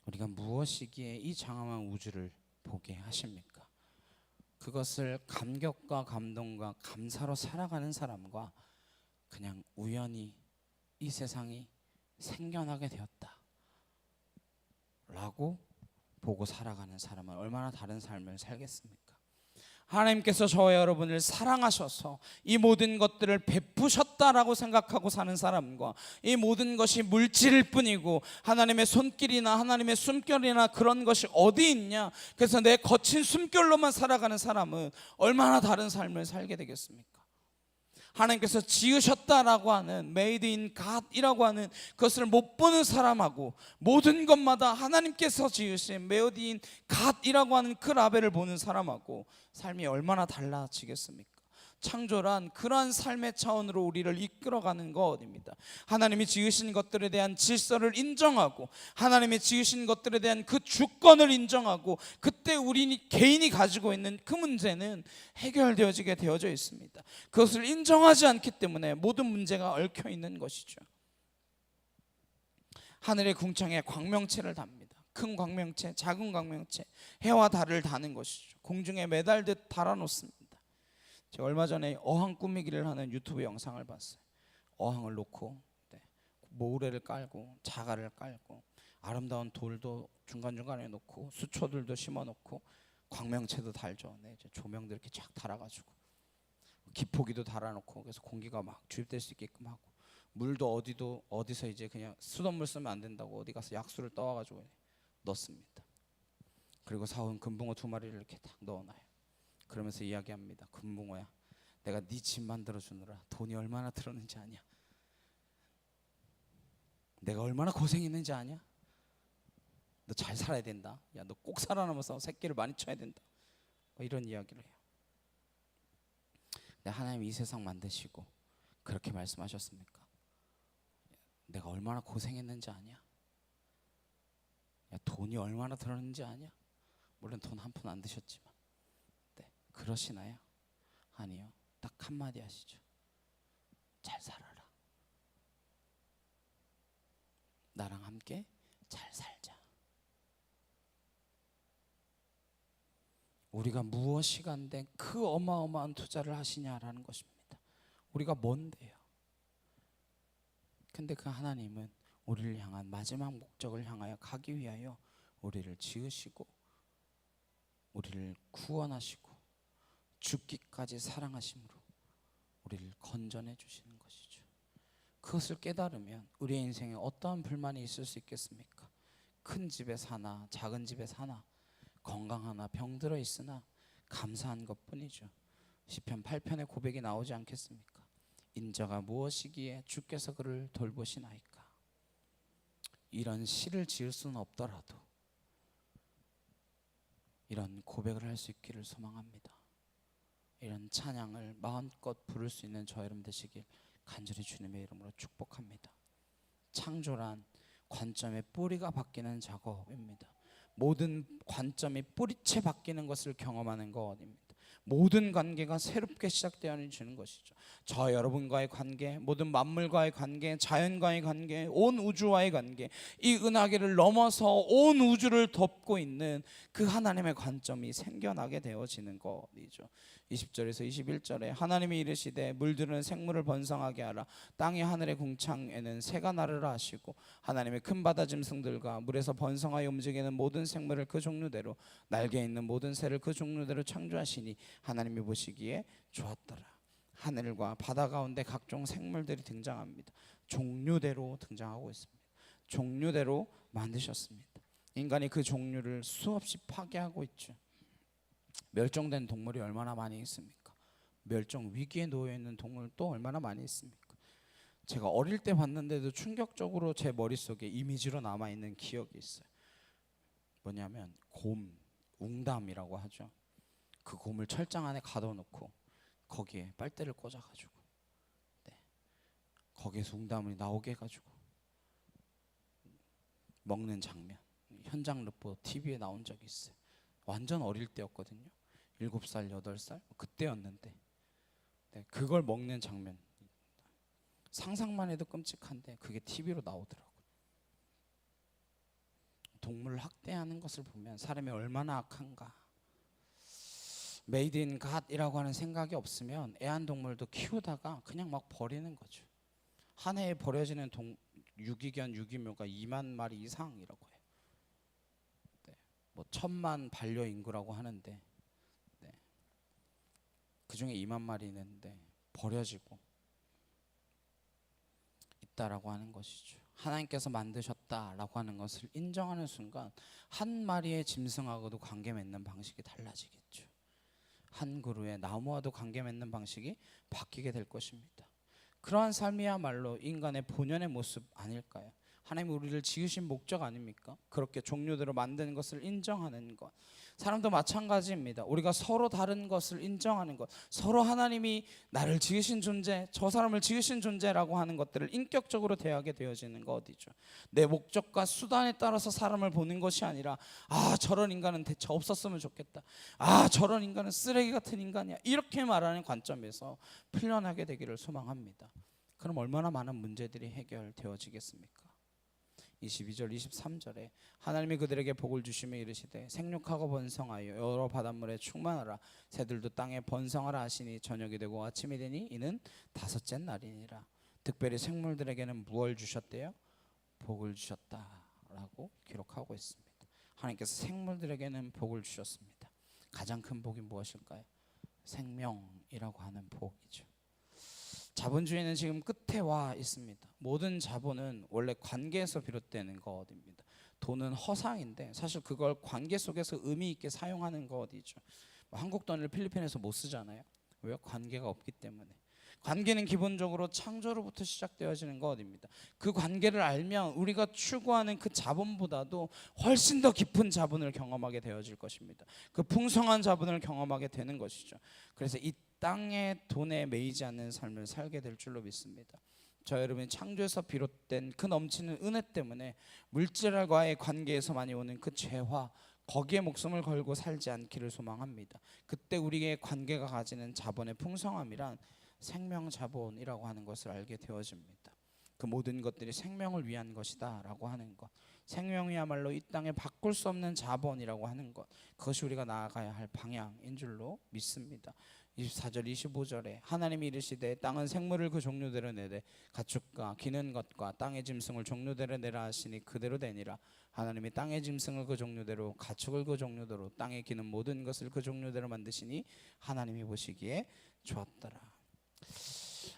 우리가 무엇이기에 이 장엄한 우주를 보게 하십니까? 그것을 감격과 감동과 감사로 살아가는 사람과 그냥 우연히 이 세상이 생겨나게 되었다 라고 보고 살아가는 사람은 얼마나 다른 삶을 살겠습니까? 하나님께서 저와 여러분을 사랑하셔서 이 모든 것들을 베푸셨다라고 생각하고 사는 사람과 이 모든 것이 물질일 뿐이고 하나님의 손길이나 하나님의 숨결이나 그런 것이 어디 있냐, 그래서 내 거친 숨결로만 살아가는 사람은 얼마나 다른 삶을 살게 되겠습니까? 하나님께서 지으셨다라고 하는 made in God이라고 하는 그것을 못 보는 사람하고 모든 것마다 하나님께서 지으신 made in God이라고 하는 그 라벨을 보는 사람하고 삶이 얼마나 달라지겠습니까? 창조란 그러한 삶의 차원으로 우리를 이끌어가는 것입니다. 하나님이 지으신 것들에 대한 질서를 인정하고 하나님이 지으신 것들에 대한 그 주권을 인정하고 그때 우리 개인이 가지고 있는 그 문제는 해결되어지게 되어져 있습니다. 그것을 인정하지 않기 때문에 모든 문제가 얽혀 있는 것이죠. 하늘의 궁창에 광명체를 답니다. 큰 광명체, 작은 광명체, 해와 달을 다는 것이죠. 공중에 매달듯 달아놓습니다. 제가 얼마 전에 어항 꾸미기를 하는 유튜브 영상을 봤어요. 어항을 놓고 모래를 깔고 자갈을 깔고 아름다운 돌도 중간중간에 놓고 수초들도 심어놓고 광명체도 달죠. 이제 조명들 이렇게 쫙 달아가지고 기포기도 달아놓고 그래서 공기가 막 주입될 수 있게끔 하고 물도 어디서 이제 그냥 수돗물 쓰면 안 된다고 어디 가서 약수를 떠와가지고 넣습니다. 그리고 사온 금붕어 2마리를 이렇게 딱 넣어놔요. 그러면서 이야기합니다. 금붕어야, 내가 네 집 만들어 주느라 돈이 얼마나 들었는지 아냐? 내가 얼마나 고생했는지 아냐? 너 잘 살아야 된다. 야, 너 꼭 살아남아서 새끼를 많이 쳐야 된다. 이런 이야기를 해요. 근데 하나님이 이 세상 만드시고 그렇게 말씀하셨습니까? 내가 얼마나 고생했는지 아냐? 야, 돈이 얼마나 들었는지 아냐? 물론 돈 한 푼 안 드셨지만 그러시나요? 아니요. 딱 한마디 하시죠. 잘 살아라. 나랑 함께 잘 살자. 우리가 무엇이 간데 그 어마어마한 투자를 하시냐라는 것입니다. 우리가 뭔데요? 근데 그 하나님은 우리를 향한 마지막 목적을 향하여 가기 위하여 우리를 지으시고 우리를 구원하시고 죽기까지 사랑하심으로 우리를 건져내 주시는 것이죠. 그것을 깨달으면 우리의 인생에 어떠한 불만이 있을 수 있겠습니까? 큰 집에 사나 작은 집에 사나 건강하나 병들어 있으나 감사한 것뿐이죠. 시편 8편의 고백이 나오지 않겠습니까? 인자가 무엇이기에 주께서 그를 돌보시나이까. 이런 시를 지을 수는 없더라도 이런 고백을 할 수 있기를 소망합니다. 이런 찬양을 마음껏 부를 수 있는 저 여러분 되시길 간절히 주님의 이름으로 축복합니다. 창조란 관점의 뿌리가 바뀌는 작업입니다. 모든 관점이 뿌리채 바뀌는 것을 경험하는 것입니다. 모든 관계가 새롭게 시작되어지는 것이죠. 저 여러분과의 관계, 모든 만물과의 관계, 자연과의 관계, 온 우주와의 관계, 이 은하계를 넘어서 온 우주를 덮고 있는 그 하나님의 관점이 생겨나게 되어지는 것이죠. 20절에서 21절에 하나님이 이르시되 물들은 생물을 번성하게 하라. 땅의 하늘의 궁창에는 새가 나르라 하시고 하나님의 큰 바다 짐승들과 물에서 번성하여 움직이는 모든 생물을 그 종류대로 날개 있는 모든 새를 그 종류대로 창조하시니 하나님이 보시기에 좋았더라. 하늘과 바다 가운데 각종 생물들이 등장합니다. 종류대로 등장하고 있습니다. 종류대로 만드셨습니다. 인간이 그 종류를 수없이 파괴하고 있죠. 멸종된 동물이 얼마나 많이 있습니까? 멸종 위기에 놓여 있는 동물도 얼마나 많이 있습니까? 제가 어릴 때 봤는데도 충격적으로 제 머릿속에 이미지로 남아 있는 기억이 있어요. 뭐냐면 곰, 웅담이라고 하죠. 그 곰을 철장 안에 가둬놓고 거기에 빨대를 꽂아가지고 거기에서 웅담이 나오게 해가지고 먹는 장면, 현장 르포 TV에 나온 적이 있어요. 완전 어릴 때였거든요. 7살, 8살 그때였는데 그걸 먹는 장면 상상만 해도 끔찍한데 그게 TV로 나오더라고요. 동물을 학대하는 것을 보면 사람이 얼마나 악한가. 메이드 인 갓이라고 하는 생각이 없으면 애완동물도 키우다가 그냥 막 버리는 거죠. 한 해에 버려지는 유기견, 유기묘가 2만 마리 이상이라고 해요. 뭐 1000만 반려인구라고 하는데 그 중에 2만 마리는 버려지고 있다라고 하는 것이죠. 하나님께서 만드셨다라고 하는 것을 인정하는 순간 한 마리의 짐승하고도 관계 맺는 방식이 달라지겠죠. 한 그루의 나무와도 관계 맺는 방식이 바뀌게 될 것입니다. 그러한 삶이야말로 인간의 본연의 모습 아닐까요? 하나님이 우리를 지으신 목적 아닙니까? 그렇게 종류대로 만드는 것을 인정하는 것. 사람도 마찬가지입니다. 우리가 서로 다른 것을 인정하는 것, 서로 하나님이 나를 지으신 존재, 저 사람을 지으신 존재라고 하는 것들을 인격적으로 대하게 되어지는 것이죠. 내 목적과 수단에 따라서 사람을 보는 것이 아니라 저런 인간은 대체 없었으면 좋겠다. 저런 인간은 쓰레기 같은 인간이야. 이렇게 말하는 관점에서 풀려나게 되기를 소망합니다. 그럼 얼마나 많은 문제들이 해결되어지겠습니까? 22절 23절에 하나님이 그들에게 복을 주시며 이르시되 생육하고 번성하여 여러 바닷물에 충만하라. 새들도 땅에 번성하라 하시니 저녁이 되고 아침이 되니 이는 다섯째 날이니라. 특별히 생물들에게는 무엇을 주셨대요? 복을 주셨다라고 기록하고 있습니다. 하나님께서 생물들에게는 복을 주셨습니다. 가장 큰 복이 무엇일까요? 생명이라고 하는 복이죠. 자본주의는 지금 끝에 와 있습니다. 모든 자본은 원래 관계에서 비롯되는 것입니다. 돈은 허상인데 사실 그걸 관계 속에서 의미 있게 사용하는 것이죠. 한국 돈을 필리핀에서 못 쓰잖아요. 왜요? 관계가 없기 때문에. 관계는 기본적으로 창조로부터 시작되어지는 것입니다. 그 관계를 알면 우리가 추구하는 그 자본보다도 훨씬 더 깊은 자본을 경험하게 되어질 것입니다. 그 풍성한 자본을 경험하게 되는 것이죠. 그래서 이 땅의 돈에 매이지 않는 삶을 살게 될 줄로 믿습니다. 저 여러분이 창조에서 비롯된 그 넘치는 은혜 때문에 물질과의 관계에서 많이 오는 그 죄와 거기에 목숨을 걸고 살지 않기를 소망합니다. 그때 우리의 관계가 가지는 자본의 풍성함이란 생명 자본이라고 하는 것을 알게 되어집니다. 그 모든 것들이 생명을 위한 것이다 라고 하는 것. 생명이야말로 이 땅에 바꿀 수 없는 자본이라고 하는 것, 그것이 우리가 나아가야 할 방향인 줄로 믿습니다. 24절 25절에 하나님이 이르시되 땅은 생물을 그 종류대로 내되 가축과 기는 것과 땅의 짐승을 종류대로 내라 하시니 그대로 되니라. 하나님이 땅의 짐승을 그 종류대로 가축을 그 종류대로 땅에 기는 모든 것을 그 종류대로 만드시니 하나님이 보시기에 좋았더라.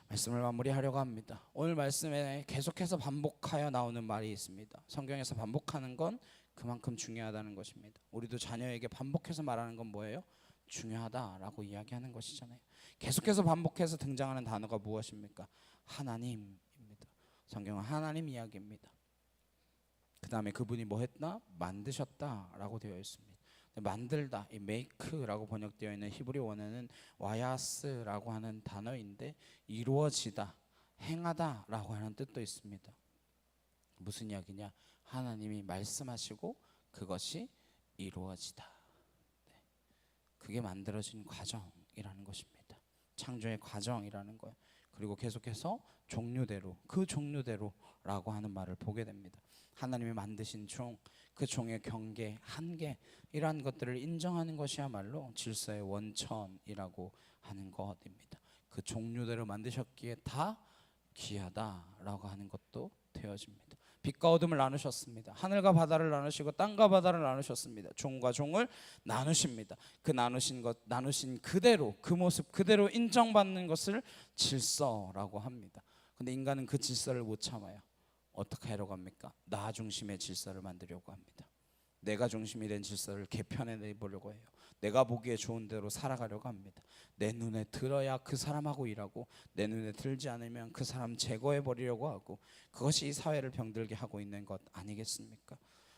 말씀을 마무리하려고 합니다. 오늘 말씀에 계속해서 반복하여 나오는 말이 있습니다. 성경에서 반복하는 건 그만큼 중요하다는 것입니다. 우리도 자녀에게 반복해서 말하는 건 뭐예요? 중요하다라고 이야기하는 것이잖아요. 계속해서 반복해서 등장하는 단어가 무엇입니까? 하나님입니다. 성경은 하나님 이야기입니다. 그 다음에 그분이 뭐 했다? 만드셨다라고 되어 있습니다. 만들다, 이 make라고 번역되어 있는 히브리 원어는 와야스라고 하는 단어인데 이루어지다, 행하다라고 하는 뜻도 있습니다. 무슨 이야기냐? 하나님이 말씀하시고 그것이 이루어지다. 그게 만들어진 과정이라는 것입니다. 창조의 과정이라는 거예요. 그리고 계속해서 종류대로, 그 종류대로라고 하는 말을 보게 됩니다. 하나님이 만드신 종, 그 종의 경계, 한계 이러한 것들을 인정하는 것이야말로 질서의 원천이라고 하는 것입니다. 그 종류대로 만드셨기에 다 귀하다라고 하는 것도 되어집니다. 빛과 어둠을 나누셨습니다. 하늘과 바다를 나누시고 땅과 바다를 나누셨습니다. 종과 종을 나누십니다. 그 나누신 것, 나누신 그대로, 그 모습 그대로 인정받는 것을 질서라고 합니다. 근데 인간은 그 질서를 못 참아요. 어떻게 하려고 합니까? 나 중심의 질서를 만들려고 합니다. 내가 중심이 된 질서를 개편해 보려고 해요. 내가 보기에 좋은 대로 살아가려고 합니다. 내 눈에 들어야 그 사람하고 일하고, 내 눈에 들지 않으면 그 사람 제거해 버리려고 하고, 그것이 이 사회를 병들게 하고 있는 것 아니겠습니까?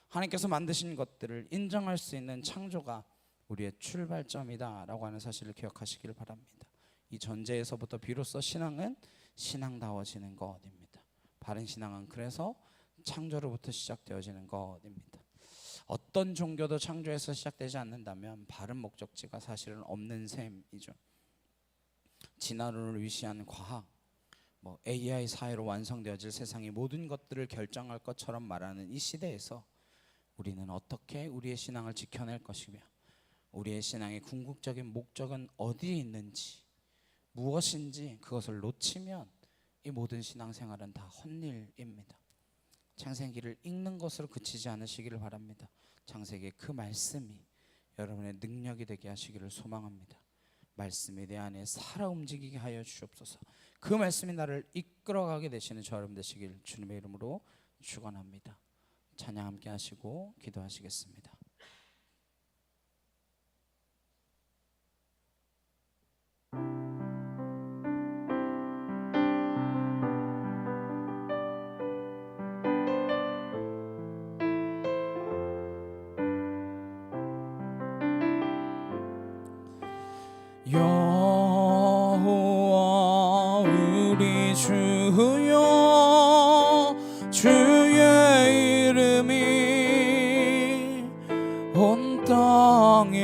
하나님께서 만드신 것들을 인정할 수 있는 창조가 우리의 출발점이다라고 하는 사실을 기억하시길 바랍니다. 이 전제에서부터 비로소 신앙은 신앙다워지는 것입니다. 바른 신앙은 그래서 창조로부터 시작되어지는 것입니다. 어떤 종교도 창조에서 시작되지 않는다면 바른 목적지가 사실은 없는 셈이죠. 진화론을 위시한 과학, AI 사회로 완성되어질 세상의 모든 것들을 결정할 것처럼 말하는 이 시대에서 우리는 어떻게 우리의 신앙을 지켜낼 것이며, 우리의 신앙의 궁극적인 목적은 어디에 있는지, 무엇인지 그것을 놓치면 이 모든 신앙생활은 다 헛일입니다. 창세기를 읽는 것으로 그치지 않으시기를 바랍니다. 창세기의 그 말씀이 여러분의 능력이 되게 하시기를 소망합니다. 말씀이 내 안에 살아 움직이게 하여 주옵소서. 그 말씀이 나를 이끌어가게 되시는 저 여러분 되시길 주님의 이름으로 축원합니다. 찬양 함께 하시고 기도하시겠습니다. 여호와 우리 주여, 주의 이름이 온 땅에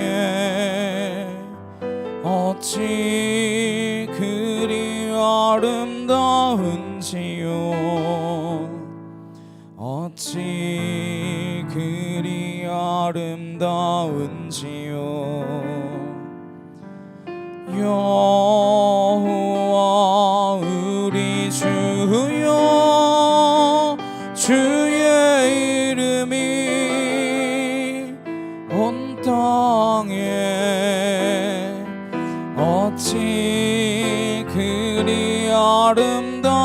어찌 그리 아름다운지요, 어찌 그리 아름다운지요. 여호와 우리 주여, 주의 이름이 온 땅에 어찌 그리 아름다운지요,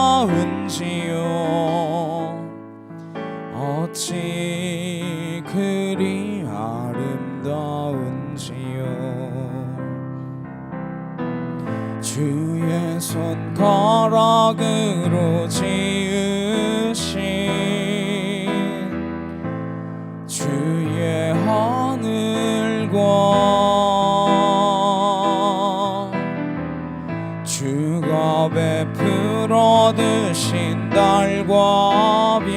어찌 그리 아름다운지요. 주의 손가락으로 지으신 주의 하늘과 주가 베풀어 드신 달과 별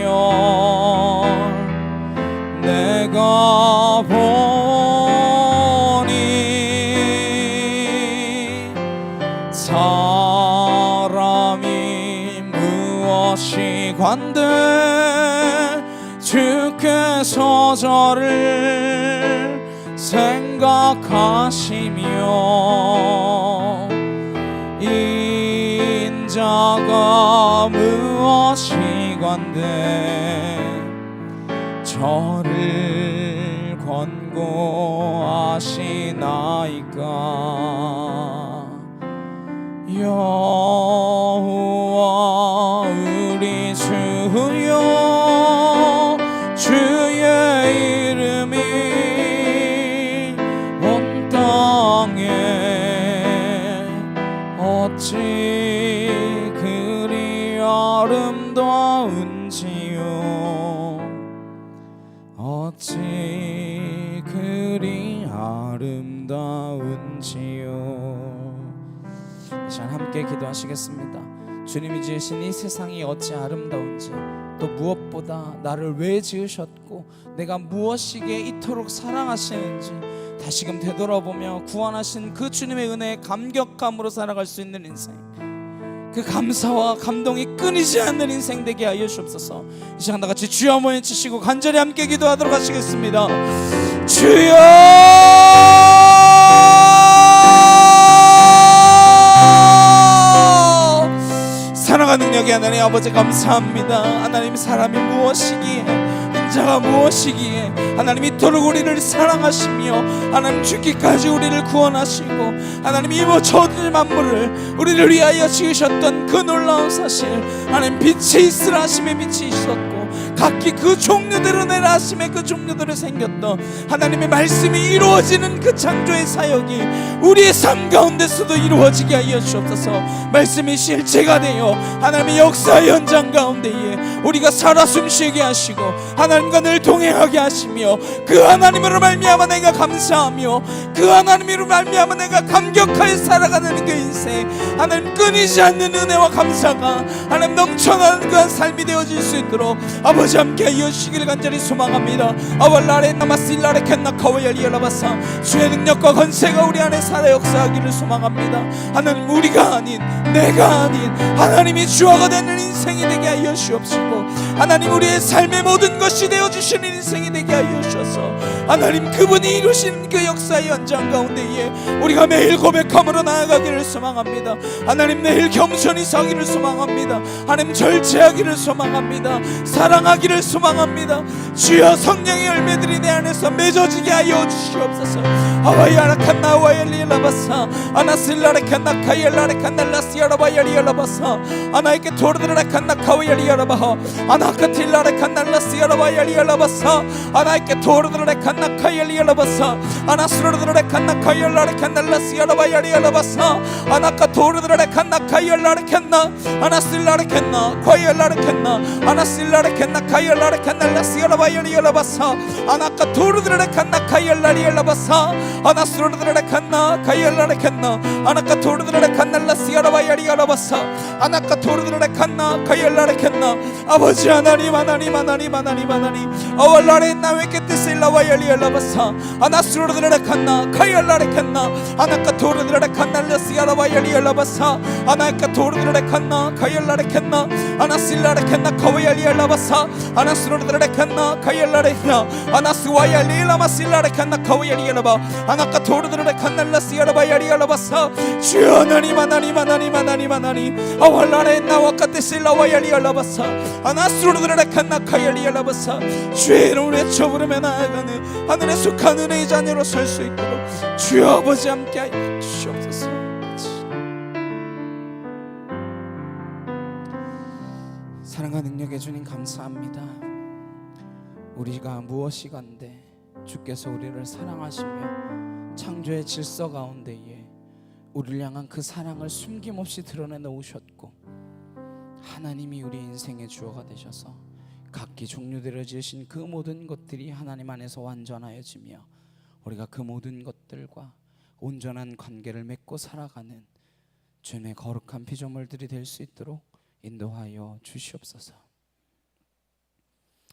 내가 사람이 무엇이 관대 주께 주께서 저를 생각하시며 인자가 무엇이건대 저를 권고하시나이까. 여호와 우리 주여 주의 이름이 온 땅에 어찌 그리 아름다운지요 어찌 그리 아름다운지요. 자, 함께 기도하시겠습니다. 주님이 지으신 이 세상이 어찌 아름다운지, 또 무엇보다 나를 왜 지으셨고 내가 무엇이기에 이토록 사랑하시는지 다시금 되돌아보며 구원하신 그 주님의 은혜에 감격함으로 살아갈 수 있는 인생, 그 감사와 감동이 끊이지 않는 인생 되게 하여 주옵소서. 이 시간 다같이 주여 한번 외치시고 간절히 함께 기도하도록 하시겠습니다. 주여 사랑하는 능력의 하나님 아버지 감사합니다. 하나님 사람이 무엇이기에 인자가 무엇이기에 하나님 이토록 우리를 사랑하시며 하나님 죽기까지 우리를 구원하시고 하나님 이 모든 만물을 우리를 위하여 지으셨던 그 놀라운 사실, 하나님 빛이 있으라 하심에 빛이 있었고 각기 그 종류대로 내라 하심에 그 종류대로 생겼던 하나님의 말씀이 이루어지는 그 창조의 사역이 우리의 삶 가운데서도 이루어지게 하여 주옵소서. 말씀이 실체가 되어 하나님의 역사의 현장 가운데에 우리가 살아 숨쉬게 하시고 하나님과 늘 동행하게 하시며 그 하나님으로 말미암아 내가 감사하며 그 하나님으로 말미암아 내가 감격하여 살아가는 그 인생, 하나님 끊이지 않는 은혜와 감사가 하나님 넘쳐나는 그한 삶이 되어질 수 있도록 아버지 함께 하여 주시기를 간절히 소망합니다. 아왈라레 나마실라레 켄나카와열리엘라바사 주의 능력과 건세가 우리 안에 살아 역사하기를 소망합니다. 하나님 우리가 아닌 내가 아닌 하나님이 주어가 되는 인생이 되게 하여 주옵시고 하나님 우리의 삶의 모든 것이 되어주시는 인생이 되게 하여 주셔서 하나님 그분이 이루신 그 역사의 현장 가운데에 우리가 매일 고백함으로 나아가기를 소망합니다. 하나님 매일 겸손히 서기를 소망합니다. 하나님 절제하기를 소망합니다. 사랑하기를 소망합니다. 주여 성령의 열매들이 내 안에서 맺어지게 하여 주시옵소서. 아와야라칸나 와엘리엘라바사 아나실라레칸나카엘라레칸날라시아라바야리엘라바사 아나에게 토르드라칸나카와야리엘라바하 아나카틸라레칸날라시아라바야리엘라바사 아나에게 토르드라칸나카엘리엘라바사 아나스르드라칸나카엘라레칸날라시아라바야리엘라바사 아나카 토르드라칸나카엘라레칸나 아나실라레칸나 과엘라레칸나 아나실라레칸나카엘라레칸날라시아라바야리엘라바사 아나카 토르드라칸나카엘라리엘라바사 아나스르드라칸나 카엘라레칸나 아나카 토르드라칸날라시아라바야리엘라바사 아나카 토르드라칸나 카엘라레칸나 아버지 하나님 하나님 하나님 하나님 하나님 아왈라레 나웨케 테실라바야리엘라바사 아나스르드라칸나 카엘라레칸나 아나카 토르드라칸날라시아라바야리엘라바사 아나카 토르드라칸나 카엘라레칸나 아나실라레칸나 카와야리엘라바사 아나스르드라칸나 카엘라레칸나 아나스와야리엘라마실라레칸나 카와야리엘라바 아나카 토르드라칸날라시아라바야리엘라바사 주여 하나님 하나님 하나님 하나님 하나님 아왈라레 나와카테 실라와야리엘라바사 아나스르드라칸나 카야리엘라바사 주의 이름을 외쳐 부르며 나아가는 하늘의 속한 은혜의 자녀로 설 수 있도록 주여 아버지 함께하여 주시옵소서. 사랑과 능력의 주님 감사합니다. 우리가 무엇이간데 주께서 우리를 사랑하시며 창조의 질서 가운데에 우리를 향한 그 사랑을 숨김없이 드러내 놓으셨고 하나님이 우리 인생의 주어가 되셔서 각기 종류대로 지으신 그 모든 것들이 하나님 안에서 완전하여지며 우리가 그 모든 것들과 온전한 관계를 맺고 살아가는 주님의 거룩한 피조물들이 될 수 있도록 인도하여 주시옵소서.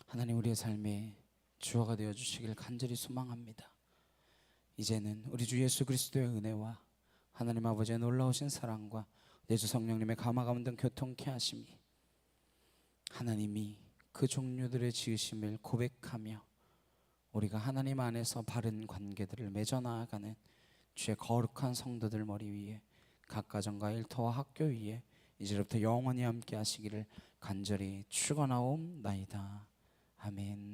하나님 우리의 삶에 주어가 되어 주시길 간절히 소망합니다. 이제는 우리 주 예수 그리스도의 은혜와 하나님 아버지의 놀라우신 사랑과 예수 성령님의 감화가 없는 교통케 하심이 하나님이 그 종류들의 지으심을 고백하며 우리가 하나님 안에서 바른 관계들을 맺어 나아가는 주의 거룩한 성도들 머리 위에 각 가정과 일터와 학교 위에 이제부터 영원히 함께 하시기를 간절히 축원하옵나이다. 아멘.